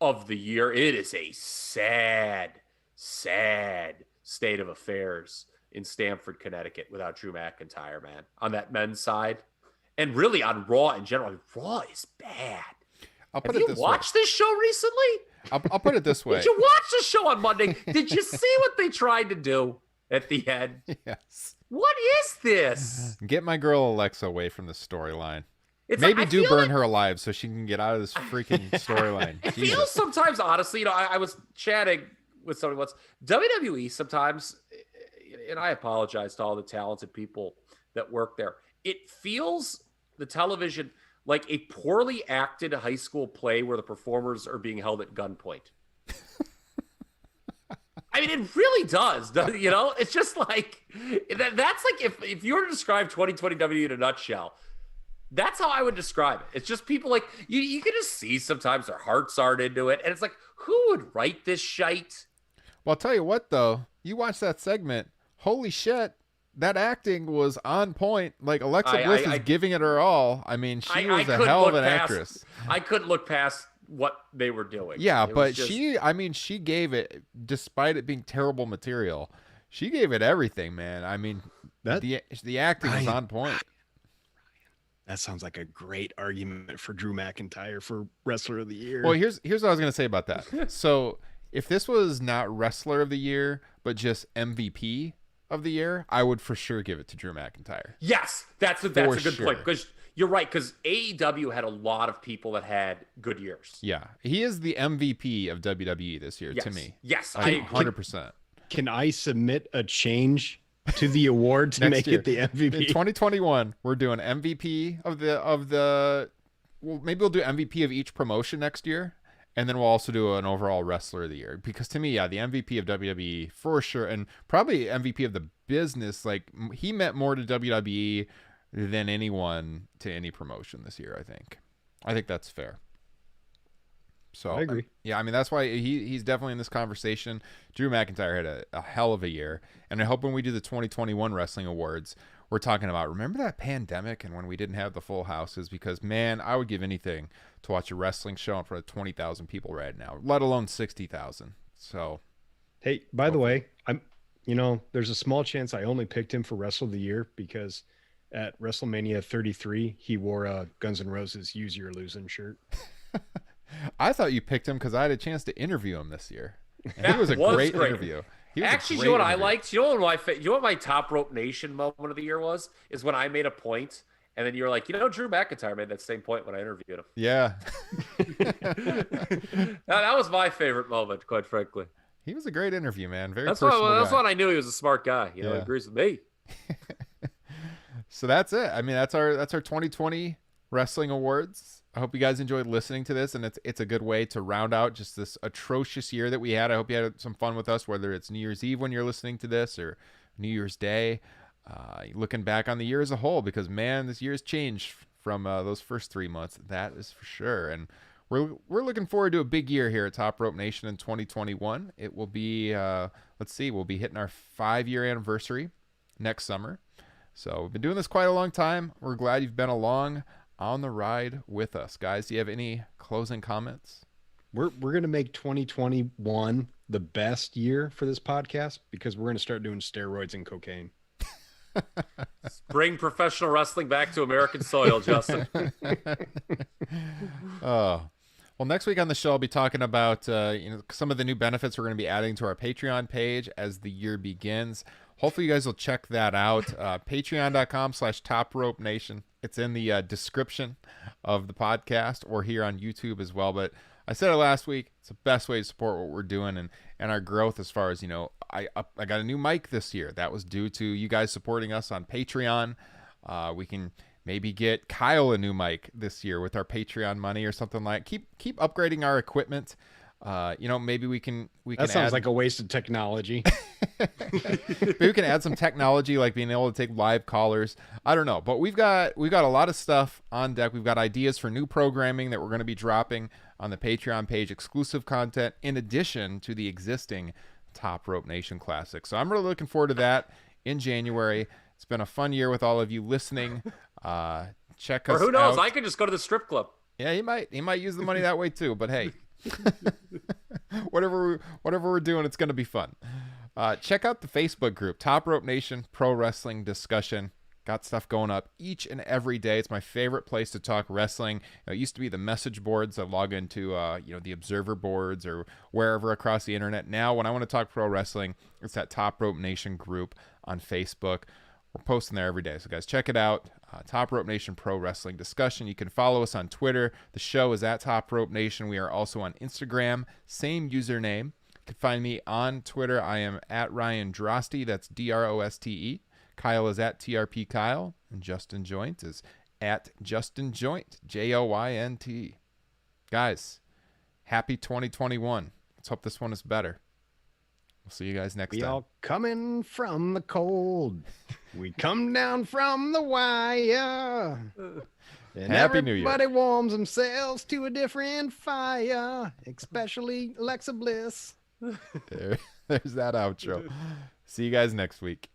[SPEAKER 7] of the year, it is a sad state of affairs in Stamford, Connecticut, without Drew McIntyre, man, on that men's side. And really on Raw in general. Raw is bad. Have you watched this show recently?
[SPEAKER 3] I'll put it this way.
[SPEAKER 7] Did you watch the show on Monday? Did you see what they tried to do at the end?
[SPEAKER 3] Yes.
[SPEAKER 7] What is this?
[SPEAKER 3] Get my girl Alexa away from the storyline. Maybe do burn her alive so she can get out of this freaking storyline.
[SPEAKER 7] It feels sometimes, honestly, I was chatting with somebody once. WWE sometimes, and I apologize to all the talented people that work there, it feels, the television, like a poorly acted high school play where the performers are being held at gunpoint. I mean, it really does. It's just that's if you were to describe 2020 WWE in a nutshell, that's how I would describe it. It's just people you can just see sometimes their hearts aren't into it. And it's who would write this shite?
[SPEAKER 3] Well, I'll tell you what, though. You watch that segment. Holy shit. That acting was on point. Alexa Bliss is giving it her all. I mean, she was a hell of an actress.
[SPEAKER 7] I couldn't look past what they were doing.
[SPEAKER 3] Yeah, but she gave it, despite it being terrible material, she gave it everything, man. I mean, the acting was on point.
[SPEAKER 6] That sounds like a great argument for Drew McIntyre for Wrestler of the Year.
[SPEAKER 3] Well, here's what I was going to say about that. So if this was not Wrestler of the Year, but just MVP of the year, I would for sure give it to Drew McIntyre.
[SPEAKER 7] Yes, that's a good point, because you're right, because AEW had a lot of people that had good years.
[SPEAKER 3] Yeah, he is the MVP of WWE this year, to me.
[SPEAKER 7] Yes, I agree.
[SPEAKER 3] 100%.
[SPEAKER 6] Can I submit a change to the award to make it the MVP?
[SPEAKER 3] In 2021, we're doing MVP of the well, maybe we'll do MVP of each promotion next year. And then we'll also do an overall Wrestler of the Year. Because to me, the MVP of WWE for sure, and probably MVP of the business, he meant more to WWE than anyone to any promotion this year, I think. I think that's fair. So
[SPEAKER 6] I agree.
[SPEAKER 3] Yeah, I mean, that's why he's definitely in this conversation. Drew McIntyre had a hell of a year. And I hope when we do the 2021 Wrestling Awards, we're talking about, remember that pandemic and when we didn't have the full houses? Because, man, I would give anything to watch a wrestling show in front of 20,000 people right now, let alone 60,000. So,
[SPEAKER 6] hey, by the way, there's a small chance I only picked him for Wrestler of the Year because at WrestleMania 33, he wore a Guns N' Roses "Use Your Losing" shirt.
[SPEAKER 3] I thought you picked him because I had a chance to interview him this year. And
[SPEAKER 7] That
[SPEAKER 3] he was a
[SPEAKER 7] was
[SPEAKER 3] great
[SPEAKER 7] great.
[SPEAKER 3] interview. He was
[SPEAKER 7] Actually,
[SPEAKER 3] a
[SPEAKER 7] you know
[SPEAKER 3] great
[SPEAKER 7] what I
[SPEAKER 3] interview.
[SPEAKER 7] liked? You know what my Top Rope Nation moment of the year was? Is when I made a point, and then you were like, Drew McIntyre made that same point when I interviewed him.
[SPEAKER 3] Yeah.
[SPEAKER 7] That was my favorite moment, quite frankly.
[SPEAKER 3] He was a great interview, man. Very
[SPEAKER 7] That's
[SPEAKER 3] personable
[SPEAKER 7] that's
[SPEAKER 3] guy.
[SPEAKER 7] when I knew he was a smart guy. He
[SPEAKER 3] Yeah.
[SPEAKER 7] agrees with me.
[SPEAKER 3] So that's it. I mean, that's our 2020 Wrestling Awards. I hope you guys enjoyed listening to this, and it's a good way to round out just this atrocious year that we had. I hope you had some fun with us, whether it's New Year's Eve when you're listening to this or New Year's Day. Looking back on the year as a whole, because man, this year's changed from those first 3 months. That is for sure. And we're looking forward to a big year here at Top Rope Nation in 2021. It will be we'll be hitting our 5-year anniversary next summer. So we've been doing this quite a long time. We're glad you've been along on the ride with us. Guys, do you have any closing comments?
[SPEAKER 6] We're going to make 2021 the best year for this podcast because we're going to start doing steroids and cocaine.
[SPEAKER 7] Bring professional wrestling back to American soil, Justin.
[SPEAKER 3] Oh, well, next week on the show, I'll be talking about some of the new benefits we're going to be adding to our Patreon page as the year begins. Hopefully you guys will check that out. Patreon.com/TopRopeNation. It's in the description of the podcast or here on YouTube as well. But I said it last week. It's the best way to support what we're doing and our growth as far as, I got a new mic this year. That was due to you guys supporting us on Patreon. We can maybe get Kyle a new mic this year with our Patreon money or something like. Keep upgrading our equipment. Maybe we can
[SPEAKER 6] That sounds
[SPEAKER 3] add,
[SPEAKER 6] like a waste of technology.
[SPEAKER 3] maybe we can add some technology like being able to take live callers. I don't know, but we've got a lot of stuff on deck. We've got ideas for new programming that we're going to be dropping on the Patreon page, exclusive content in addition to the existing Top Rope Nation Classic. So I'm really looking forward to that in January. It's been a fun year with all of you listening. Check us out.
[SPEAKER 7] Or who knows? I could just go to the strip club.
[SPEAKER 3] Yeah, he might use the money that way too, but hey. whatever we're doing, it's going to be fun. Check out the Facebook group, Top Rope Nation Pro Wrestling Discussion. Got stuff going up each and every day. It's my favorite place to talk wrestling. It used to be the message boards. I log into the Observer boards or wherever across the internet. Now, when I want to talk pro wrestling, it's that Top Rope Nation group on Facebook. We're posting there every day. So, guys, check it out. Top Rope Nation Pro Wrestling Discussion. You can follow us on Twitter. The show is at Top Rope Nation. We are also on Instagram. Same username. You can find me on Twitter. I am at Ryan Droste. That's Droste. Kyle is at TRP Kyle. And Justin Joint is at Justin Joint. JOYNT. Guys, happy 2021. Let's hope this one is better. We'll see you guys next
[SPEAKER 6] We
[SPEAKER 3] time.
[SPEAKER 6] all coming from the cold. We come down from the wire. And
[SPEAKER 3] Happy New Year.
[SPEAKER 6] everybody warms themselves to a different fire, especially Alexa Bliss.
[SPEAKER 3] There's that outro. See you guys next week.